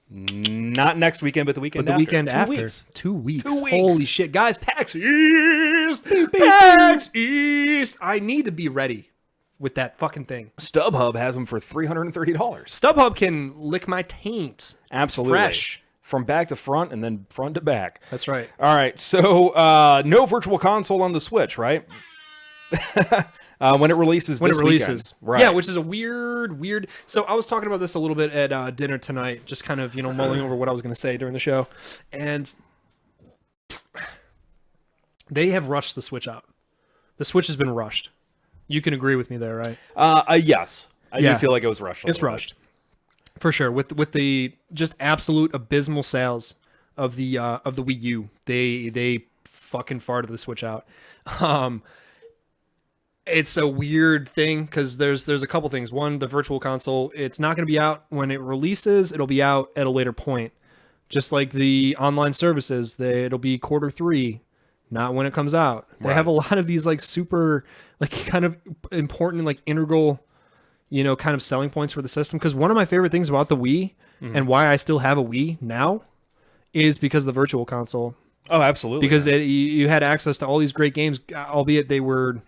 Not next weekend, but the weekend after. Weekend 2 after. weeks. 2 weeks. 2 weeks. Holy shit, guys, PAX East. PAX East. I need to be ready with that fucking thing. StubHub has them for $330. StubHub can lick my taint. Absolutely. Fresh. From back to front and then front to back. That's right. All right. So no virtual console on the Switch, right? When it releases this weekend. Right. Yeah, which is a weird. So I was talking about this a little bit at dinner tonight, just kind of, mulling over what I was going to say during the show. And they have rushed the Switch out. The Switch has been rushed. You can agree with me there, right? Yes. I do feel like it was rushed. It's rushed. For sure, with the just absolute abysmal sales of the Wii U, they fucking farted the Switch out. It's a weird thing because there's a couple things. One, the Virtual Console, it's not going to be out when it releases. It'll be out at a later point, just like the online services. It'll be Q3, not when it comes out. They have a lot of these like super like kind of important like integral, kind of selling points for the system. Because one of my favorite things about the Wii and why I still have a Wii now is because of the Virtual Console. Oh, absolutely. Because you had access to all these great games, albeit they were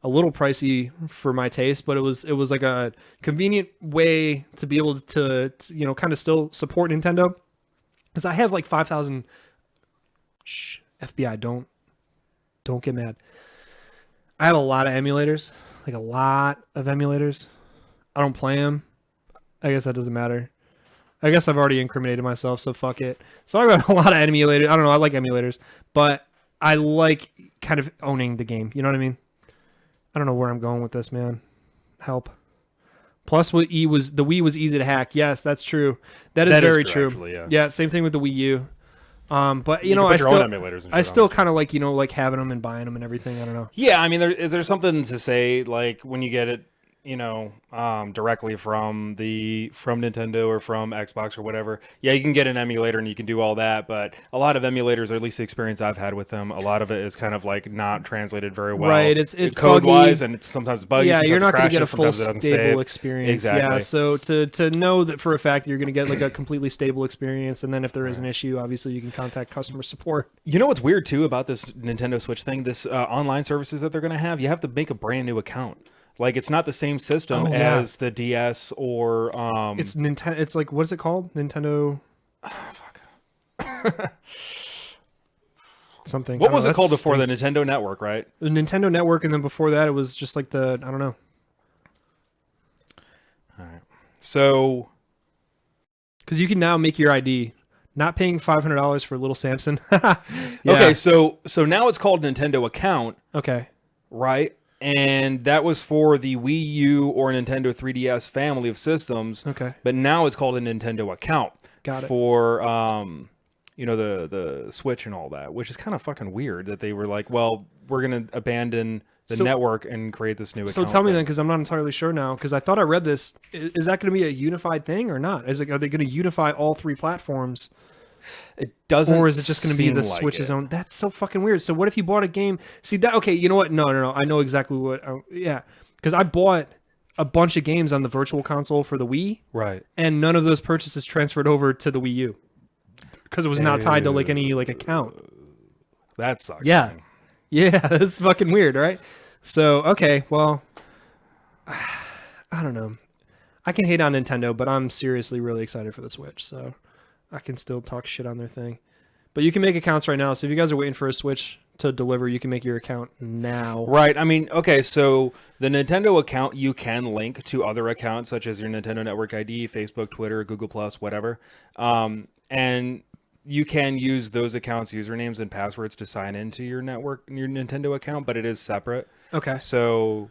a little pricey for my taste, but it was like a convenient way to be able to kind of still support Nintendo. Because I have like 5,000. Shh, FBI, don't get mad. I have a lot of emulators, like a lot of emulators. I don't play them. I guess that doesn't matter. I guess I've already incriminated myself, so fuck it. So I've got a lot of emulators. I don't know. I like emulators, but I like kind of owning the game. You know what I mean? I don't know where I'm going with this, man. Help. Plus, the Wii was easy to hack. Yes, that's true. That is very true. Actually, yeah, same thing with the Wii U. But you know, I still kind of like, you know, like having them and buying them and everything. I don't know. Yeah, I mean, there's something to say like when you get it, you know, directly from Nintendo or from Xbox or whatever. Yeah, you can get an emulator and you can do all that, but a lot of emulators, or at least the experience I've had with them, a lot of it is kind of like not translated very well. Right, it's code buggy. wise, and it's sometimes buggy. Yeah, sometimes you're not going to get a full stable experience. Exactly. Yeah, so to know that for a fact you're going to get like a completely stable experience, and then if there is an issue, obviously you can contact customer support. You know what's weird too about this Nintendo Switch thing? This online services that they're going to have, you have to make a brand new account. Like, it's not the same system as the DS or it's Nintendo. It's like, what is it called? Nintendo. Fuck. Something. What was it called before the Nintendo Network? Right. The Nintendo Network, and then before that, it was just like I don't know. All right. So, because you can now make your ID, not paying $500 for little Samson. Yeah. Okay. So now it's called Nintendo Account. Okay. Right. And that was for the Wii U or Nintendo 3DS family of systems. Okay. But now it's called a Nintendo account. Got it. For you know, the Switch and all that, which is kind of fucking weird that they were like, well, we're gonna abandon the network and create this new account. So tell me then, because I'm not entirely sure now, because I thought I read this. Is that going to be a unified thing or not? Are they going to unify all three platforms? It doesn't. Or is it just going to be the like Switch's own? That's so fucking weird. So what if you bought a game? See that? Okay, you know what? No. I know exactly what. Yeah, because I bought a bunch of games on the Virtual Console for the Wii, right? And none of those purchases transferred over to the Wii U because it was not tied to like any like account. That sucks. Yeah, man. Yeah, that's fucking weird, right? So okay, well, I don't know. I can hate on Nintendo, but I'm seriously really excited for the Switch. So. I can still talk shit on their thing. But you can make accounts right now. So if you guys are waiting for a Switch to deliver, you can make your account now. Right. I mean, okay, so the Nintendo account you can link to other accounts such as your Nintendo Network ID, Facebook, Twitter, Google+, whatever. And you can use those accounts' usernames and passwords to sign into your Nintendo account, but it is separate. Okay. So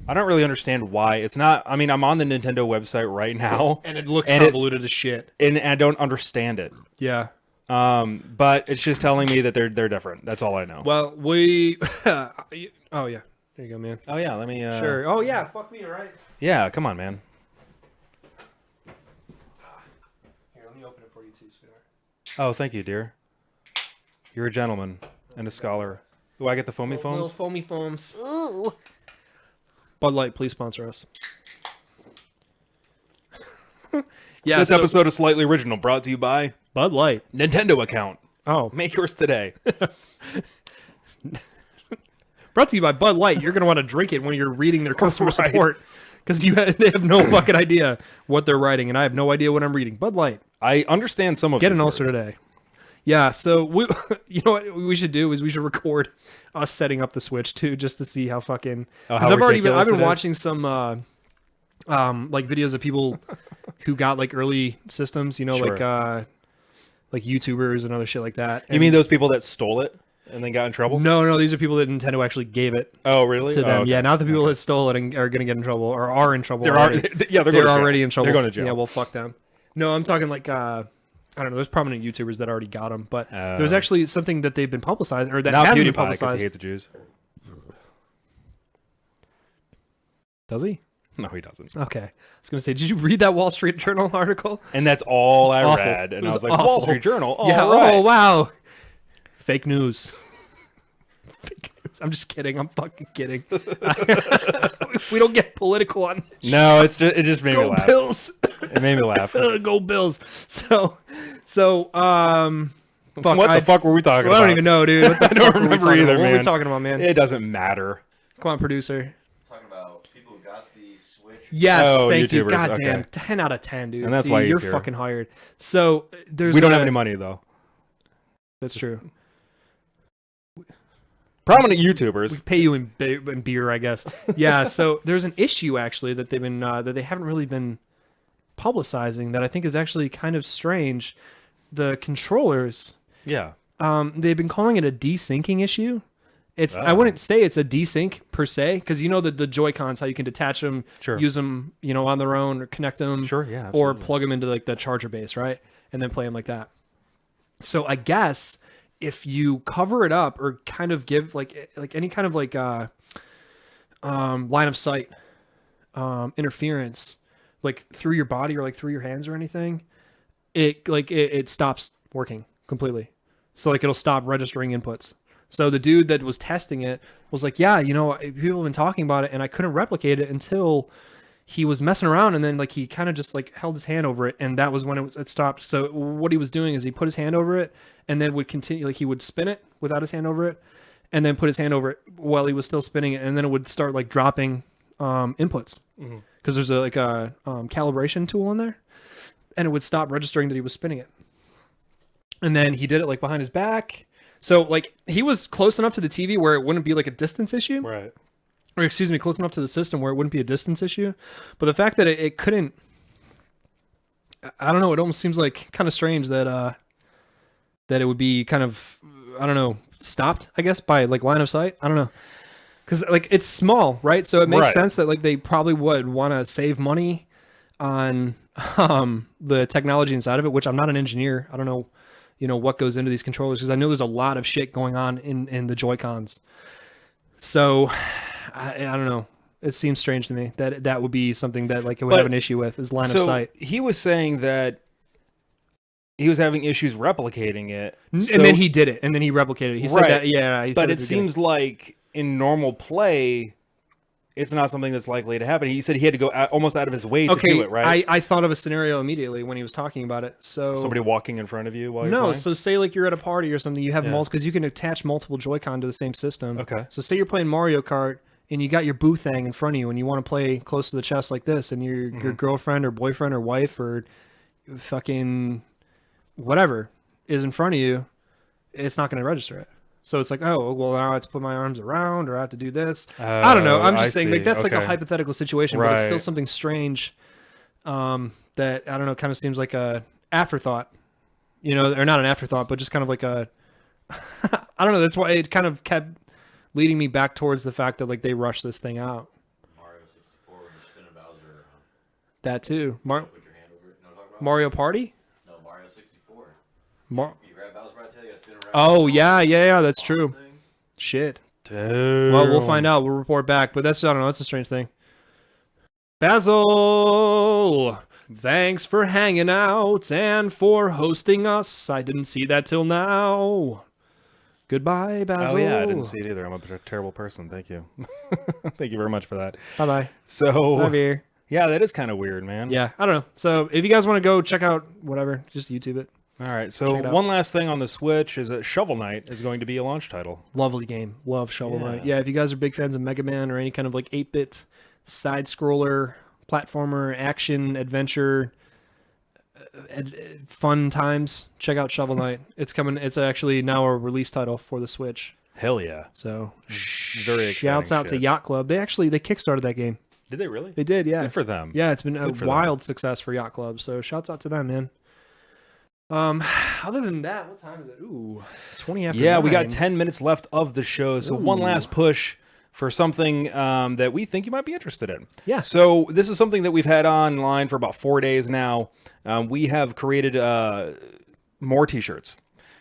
I don't really understand why it's not. I mean, I'm on the Nintendo website right now, and it looks convoluted as shit, and I don't understand it. Yeah. But it's just telling me that they're different. That's all I know. Well, oh yeah, there you go, man. Oh yeah, let me. Sure. Oh yeah, fuck me, right? Yeah, come on, man. Here, let me open it for you too, sweetheart. Oh, thank you, dear. You're a gentleman and a scholar. Do I get the foamy foams? Little foamy foams. Ooh. Bud Light, please sponsor us. Yeah, this episode is Slightly Original, brought to you by Bud Light. Nintendo account. Oh. Make yours today. Brought to you by Bud Light. You're going to want to drink it when you're reading their customer support. Because they have no fucking idea what they're writing, and I have no idea what I'm reading. Bud Light. I understand some of Get these an ulcer words. today. Yeah, so you know what we should do is we should record us setting up the Switch too, just to see how fucking. Because I've been watching some like videos of people who got like early systems, you know, Sure. like YouTubers and other shit like that. You mean those people that stole it and then got in trouble? No, these are people that Nintendo actually gave it. Oh, really? To them, okay. yeah, not the people that stole it and are going to get in trouble or are in trouble. They're already in trouble. They're going to jail. Yeah, well, fuck them. No, I'm talking like I don't know. There's prominent YouTubers that already got them, but there's actually something that they've been publicizing, or that not has PewDiePie, been publicized. He hates the Jews. Does he? No, he doesn't. Okay. I was going to say, did you read that Wall Street Journal article? And that's all I awful. read. And I was like, awful. Wall Street Journal? Oh, yeah, right. oh, wow. Fake news. Fake news. I'm just kidding. I'm fucking kidding. We don't get political on this. No, it just made me laugh. Go Bills. It made me laugh. Go Bills. So, fuck, what the fuck were we talking about? I don't even know, dude. I don't remember either, man. What were we talking about, man? It doesn't matter. Come on, producer. Talking about people who got the Switch. Yes, oh, thank you. YouTubers, God damn, okay. 10 out of 10, dude. And that's why you're he's here. fucking hired. So there's We don't have any money though. That's true. Prominent YouTubers. We pay you in beer, I guess. Yeah. So there's an issue actually that they've been that they haven't really been publicizing that I think is actually kind of strange. The controllers, Yeah. they've been calling it a desyncing issue. I wouldn't say it's a desync per se, because you know the Joy-Cons, how you can detach them, Sure. use them, on their own, or connect them, Sure, yeah, or absolutely. plug them into like the charger base, right, and then play them like that. So I guess if you cover it up or kind of give like any kind of like line of sight interference, like through your body or like through your hands or anything, it stops working completely. So like it'll stop registering inputs. So the dude that was testing it was like, yeah, people have been talking about it and I couldn't replicate it until he was messing around, and then like he kind of just like held his hand over it, and that was when it stopped. So what he was doing is he put his hand over it and then would continue, like he would spin it without his hand over it and then put his hand over it while he was still spinning it, and then it would start like dropping inputs because there's a calibration tool in there, and it would stop registering that he was spinning it. And then he did it like behind his back. So like he was close enough to the TV where it wouldn't be like a distance issue. Right. Or excuse me, close enough to the system where it wouldn't be a distance issue. But the fact that it couldn't, I don't know, it almost seems like kind of strange that it would be kind of, I don't know, stopped, I guess, by like line of sight. I don't know. Because like it's small, right? So it makes Right. sense that like they probably would want to save money on the technology inside of it, which I'm not an engineer. I don't know, what goes into these controllers, because I know there's a lot of shit going on in the Joy-Cons. So I don't know. It seems strange to me that would be something that like it would have an issue with, is line of sight. He was saying that he was having issues replicating it. And then he did it, and then he replicated it. He said Right. that, yeah. He said But at it the beginning. seems like in normal play, it's not something that's likely to happen. He said he had to go almost out of his way to do it, right? I thought of a scenario immediately when he was talking about it. So Somebody walking in front of you while you're no, playing? so say like you're at a party or something, you have Yeah. multiple, because you can attach multiple Joy-Con to the same system. Okay. So say you're playing Mario Kart and you got your boo thing in front of you and you want to play close to the chest like this, and your girlfriend or boyfriend or wife or fucking whatever is in front of you, it's not going to register it. So it's like, oh, well, now I have to put my arms around, or I have to do this. I don't know. I'm just saying, like, that's like a hypothetical situation, but it's still something strange that, I don't know, kind of seems like a afterthought, or not an afterthought, but just kind of like a, I don't know. That's why it kind of kept leading me back towards the fact that, like, they rushed this thing out. Mario 64 when you spin a Bowser. That too. Put your hand over it. No, talk about Mario Party? No, Mario 64. Mar- You grab Bowser by the tail, you gotta spin around. oh, yeah, that's true. Things. Shit. Dude. Well, we'll find out. We'll report back. But that's, I don't know, that's a strange thing. Basil, thanks for hanging out and for hosting us. I didn't see that till now. Goodbye, Basil. Oh, yeah, I didn't see it either. I'm a terrible person. Thank you. Thank you very much for that. Bye-bye. So, Bye, Veer. yeah, that is kind of weird, man. Yeah, I don't know. So if you guys want to go check out whatever, just YouTube it. All right, Check so it out. one last thing on the Switch is that Shovel Knight is going to be a launch title. Lovely game. Love Shovel Yeah. Knight. Yeah, if you guys are big fans of Mega Man or any kind of like 8-bit side-scroller, platformer, action, adventure, fun times, check out Shovel Knight. It's coming. It's actually now a release title for the Switch. Hell yeah. So Very exciting shouts out to shit. Yacht Club. They kickstarted that game. Did they really? They did, yeah. Good for them. Yeah, it's been a Good for wild success for Yacht Club. So shouts out to them, man. Other than that, what time is it? Ooh, 20 after Yeah, we got 9. 10 minutes left of the show. So one Ooh. last push for something that we think you might be interested in. Yeah. So this is something that we've had online for about 4 days now. We have created more t-shirts.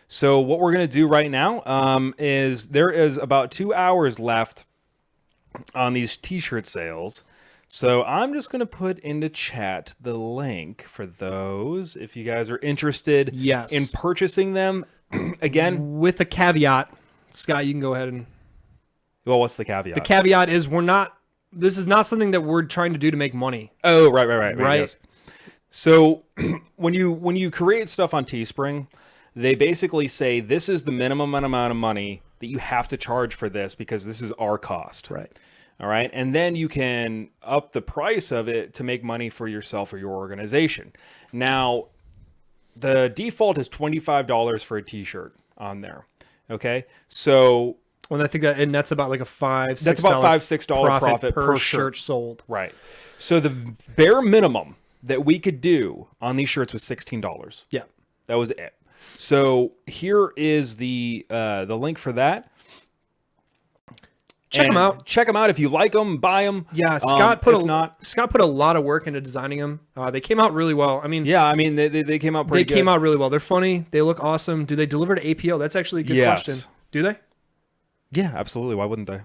So what we're going to do right now is there is about 2 hours left on these t-shirt sales. So I'm just going to put into chat the link for those if you guys are interested Yes. in purchasing them. Again, With a caveat, Scott, you can go ahead and... well, what's the caveat? The caveat is this is not something that we're trying to do to make money. Oh, right. Right. Yes. So when you create stuff on Teespring, they basically say this is the minimum amount of money that you have to charge for this because this is our cost. Right. All right. And then you can up the price of it to make money for yourself or your organization. Now, the default is $25 for a t-shirt on there. Okay. So Well, I think that it nets about like a That's about $5-6 profit per shirt sold. Right. So the bare minimum that we could do on these shirts was $16. Yeah. That was it. So here is the link for that. Check them out. Check them out if you like them. Buy them. Yeah, Scott put a lot of work into designing them. They came out really well. I mean, yeah, I mean they came out pretty good. They came out really well. They're funny. They look awesome. Do they deliver to APO? That's actually a good question. Do they? Yeah, absolutely. Why wouldn't they?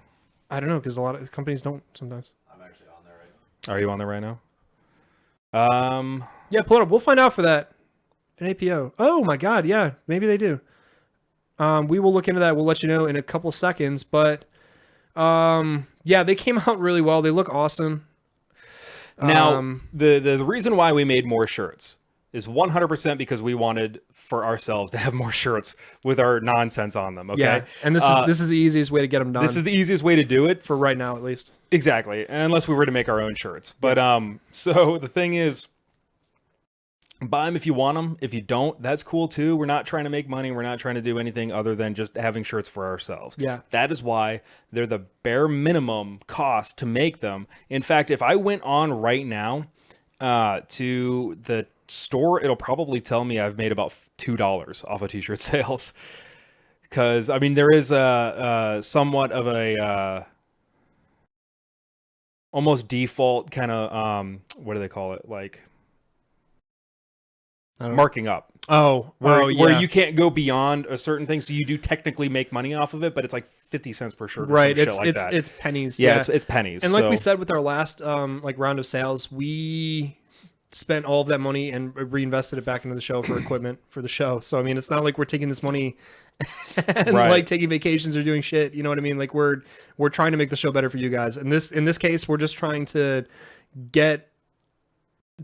I don't know, because a lot of companies don't sometimes. I'm actually on there right now. Are you on there right now? Yeah, pull it up. We'll find out for that. An APO. Oh my God, yeah, maybe they do. We will look into that. We'll let you know in a couple seconds. But yeah, they came out really well. They look awesome. Now, the reason why we made more shirts is 100% because we wanted for ourselves to have more shirts with our nonsense on them. Okay, yeah, and this is the easiest way to get them done. This is the easiest way to do it for right now, at least. Exactly, unless we were to make our own shirts. But so the thing is, buy them if you want them. If you don't, that's cool too. We're not trying to make money. We're not trying to do anything other than just having shirts for ourselves. Yeah. That is why they're the bare minimum cost to make them. In fact, if I went on right now to the store, it'll probably tell me I've made about $2 off of t-shirt sales. Because, I mean, there is a somewhat of a almost default kind of, what do they call it? Like, marking up. Where you can't go beyond a certain thing, so you do technically make money off of it, but it's like 50 cents per shirt. Right, or some shit it's pennies. Yeah, it's pennies. And like we said with our last like round of sales, we spent all of that money and reinvested it back into the show for equipment for the show. So I mean, it's not like we're taking this money and like taking vacations or doing shit. You know what I mean? Like we're trying to make the show better for you guys. And in this case, we're just trying to get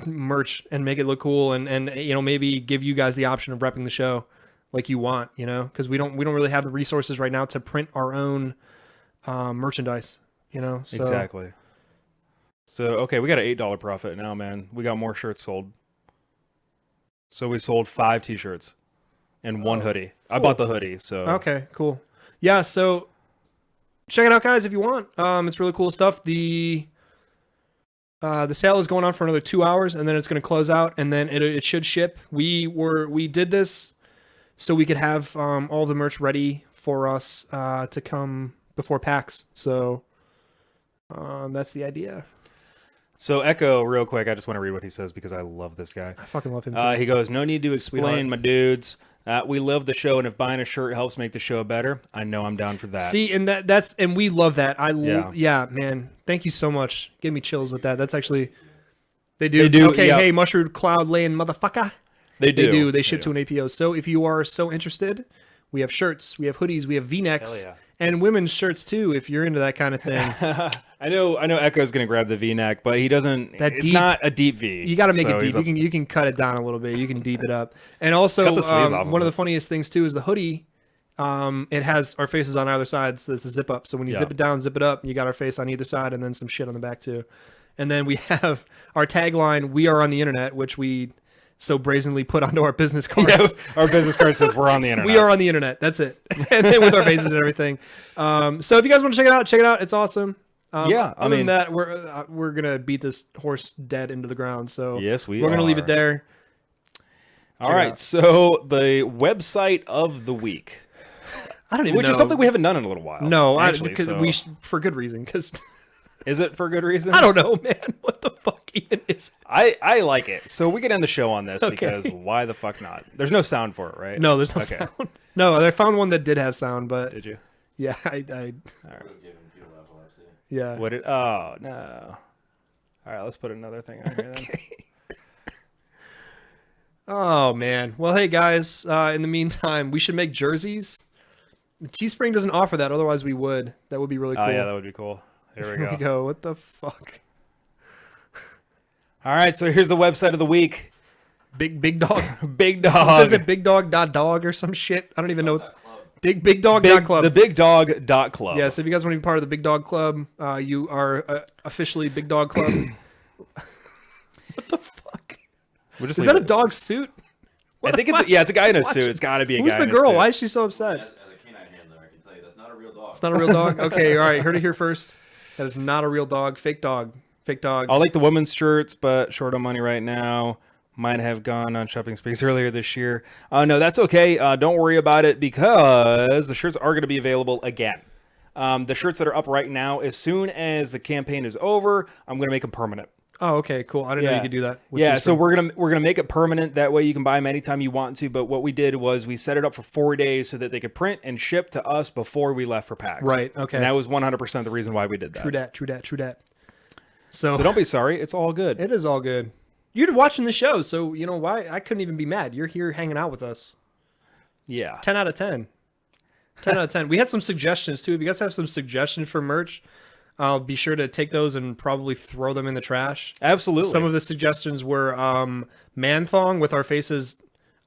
merch and make it look cool and you know, maybe give you guys the option of repping the show like you want, you know, because we don't really have the resources right now to print our own merchandise, you know. So. Exactly. So okay, we got an $8 profit now, man. We got more shirts sold. So we sold 5 t-shirts and 1 hoodie. Cool. I bought the hoodie, so okay, cool. Yeah, so check it out, guys, if you want. It's really cool stuff. The sale is going on for another 2 hours, and then it's going to close out, and then it should ship. We did this so we could have all the merch ready for us to come before PAX. So that's the idea. So Echo, real quick, I just want to read what he says because I love this guy. I fucking love him too. He goes, "No need to explain, Sweetheart. My dudes. We love the show, and if buying a shirt helps make the show better, I know I'm down for that." See, and that's we love that. Yeah, man. Thank you so much. Give me chills with that. That's actually they do. Okay, yep. Hey, Mushroom Cloud Lane motherfucker. They do. They ship to an APO. So if you are so interested, we have shirts, we have hoodies, we have V-necks, and women's shirts too. If you're into that kind of thing. I know. Echo's gonna grab the V-neck, but he doesn't. It's not a deep V. You got to make it deep. You can cut it down a little bit. You can deep it up. And also, one of the funniest things too is the hoodie. It has our faces on either side, so it's a zip up. So when you zip it down, zip it up, you got our face on either side, and then some shit on the back too. And then we have our tagline: "We are on the internet," which we so brazenly put onto our business cards. Yeah, our business card says we're on the internet. We are on the internet. That's it. And then with our faces and everything. So if you guys want to check it out. It's awesome. Other than that, we're gonna beat this horse dead into the ground. So yes, we're gonna leave it there. All right. So the website of the week. I don't even know. Which is something we haven't done in a little while. No, actually, for good reason. Because is it for good reason? I don't know, man. What the fuck even is it? I like it. So we can end the show on this because why the fuck not? There's no sound for it, right? No, there's no sound. No, I found one that did have sound, but did you? Yeah, I All right. Yeah. What it? Oh no! All right, let's put another thing on here then. Oh man. Well, hey guys. In the meantime, we should make jerseys. Teespring doesn't offer that. Otherwise, we would. That would be really cool. Oh yeah, that would be cool. Here we go. What the fuck? All right, so here's the website of the week. Big dog. Big dog. Is it bigdog.dog or some shit? I don't even know. Bigdog.club. The bigdog.club. Yeah, so if you guys want to be part of the Big Dog Club, you are officially Big Dog Club. What the fuck? Is that a dog suit? I think it's a guy in a suit. It's got to be a guy in a suit. Who's the girl? Why is she so upset? As a canine handler, I can tell you that's not a real dog. It's not a real dog? Okay, all right. Heard it here first. That is not a real dog. Fake dog. Fake dog. I like the women's shirts, but short on money right now. Might have gone on shopping sprees earlier this year. No, that's okay. Don't worry about it because the shirts are going to be available again. The shirts that are up right now, as soon as the campaign is over, I'm going to make them permanent. Oh, okay, cool. I didn't know you could do that. Yeah, so we're gonna make it permanent. That way you can buy them anytime you want to. But what we did was we set it up for 4 days so that they could print and ship to us before we left for PAX. Right. Okay. And that was 100% the reason why we did that. True that. So don't be sorry. It's all good. It is all good. You're watching the show, so you know why I couldn't even be mad. You're here hanging out with us. Yeah. 10 out of 10. 10 out of 10. We had some suggestions too. If you guys have some suggestions for merch, I'll be sure to take those and probably throw them in the trash. Absolutely. Some of the suggestions were man thong with our faces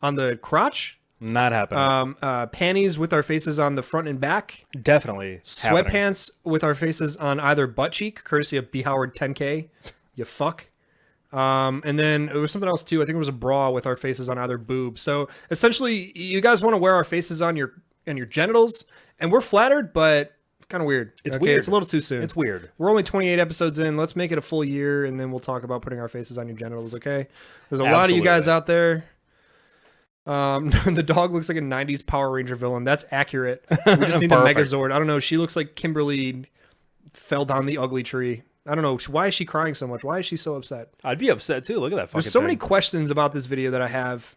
on the crotch. Not happening. Panties with our faces on the front and back. Definitely. Sweatpants with our faces on either butt cheek, courtesy of B. Howard 10K. You fuck. And then it was something else too. I think it was a bra with our faces on either boob. So essentially, you guys want to wear our faces on your genitals, and we're flattered, but it's kind of weird. It's weird. It's a little too soon. It's weird. We're only 28 episodes in. Let's make it a full year, and then we'll talk about putting our faces on your genitals. Okay? There's a lot of you guys out there. The dog looks like a 90s Power Ranger villain. That's accurate. We just need the Megazord. I don't know. She looks like Kimberly fell down the ugly tree. I don't know. Why is she crying so much? Why is she so upset? I'd be upset too. Look at that fucking There's so many questions about this video that I have,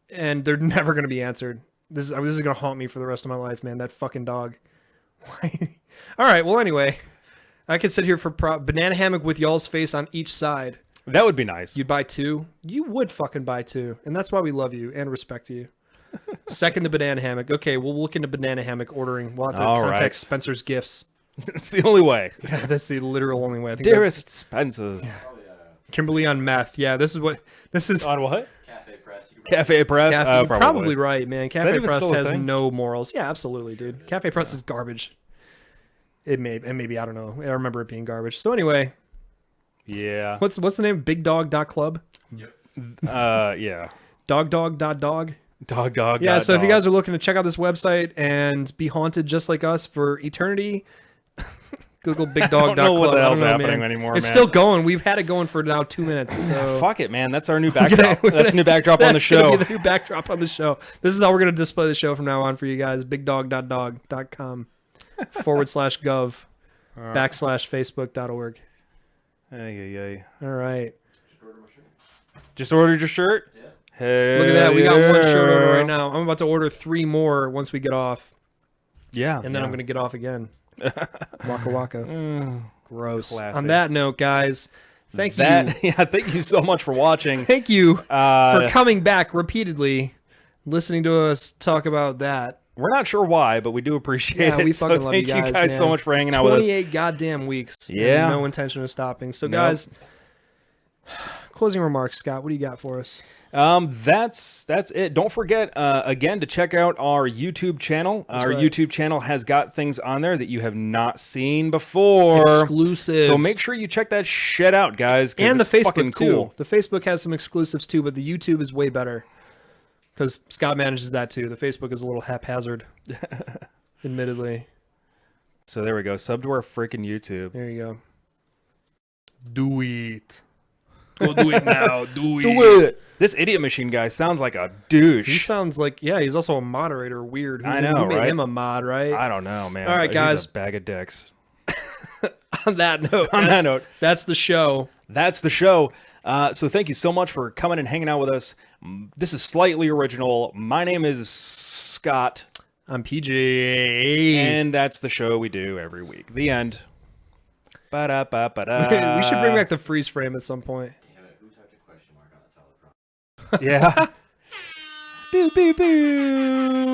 and they're never going to be answered. This is going to haunt me for the rest of my life, man. That fucking dog. Why? All right. Well, anyway, I could sit here for banana hammock with y'all's face on each side. That would be nice. You'd buy two? You would fucking buy two. And that's why we love you and respect you. Second, the banana hammock. Okay, we'll look into banana hammock ordering. We'll have to contact Spencer's Gifts. That's the only way. Yeah, that's the literal only way. I think Dearest Spencer. Yeah. Kimberly on meth. Yeah, this is on what? Cafe Press. Cafe Press. Probably right, man. Cafe Press has thing? no morals. Yeah, absolutely, dude. Cafe Press is garbage. Maybe I don't know. I remember it being garbage. So anyway, yeah. What's the name? BigDog.club. Yep. Yeah. Dog. Dog. Yeah. So if you guys are looking to check out this website and be haunted just like us for eternity, Google BigDog.club. I don't know what the hell's happening anymore. It's still going. We've had it going for now 2 minutes. So fuck it, man. That's our new backdrop. That's the new backdrop on the show. That's the new backdrop on the show. This is how we're going to display the show from now on for you guys. BigDog.dog.com /gov /Facebook.org. Ay. All right. Just ordered your shirt? Yeah. Hey, look at that. We got one shirt order right now. I'm about to order 3 more once we get off. Yeah. And then I'm going to get off again. Waka. Gross. Classic. On that note, guys, thank you. Yeah, thank you so much for watching. Thank you for coming back repeatedly, listening to us talk about that. We're not sure why, but we do appreciate it. We fucking love you Thank you guys man. so much for hanging out with us. 28 goddamn weeks. Yeah. No intention of stopping. So, guys, closing remarks, Scott. What do you got for us? That's it. Don't forget again to check out our YouTube channel. YouTube channel has got things on there that you have not seen before. Exclusives. So make sure you check that shit out, guys. And the Facebook too. Cool. The Facebook has some exclusives too, but the YouTube is way better because Scott manages that too. The Facebook is a little haphazard, admittedly. So there we go. Sub to our freaking YouTube. There you go. Do it. Go do it now. Do it. This idiot machine guy sounds like a douche. He sounds like, he's also a moderator. Weird. I know, who made right? him a mod, right? I don't know, man. All right, guys. He's a bag of dicks. On that note, that's the show. That's the show. So thank you so much for coming and hanging out with us. This is Slightly Original. My name is Scott. I'm PJ. And that's the show we do every week. The end. Ba-da-ba-ba-da. We should bring back the freeze frame at some point. Damn it, who typed a question mark on the teleprompter? Yeah. Boo, boo, boo.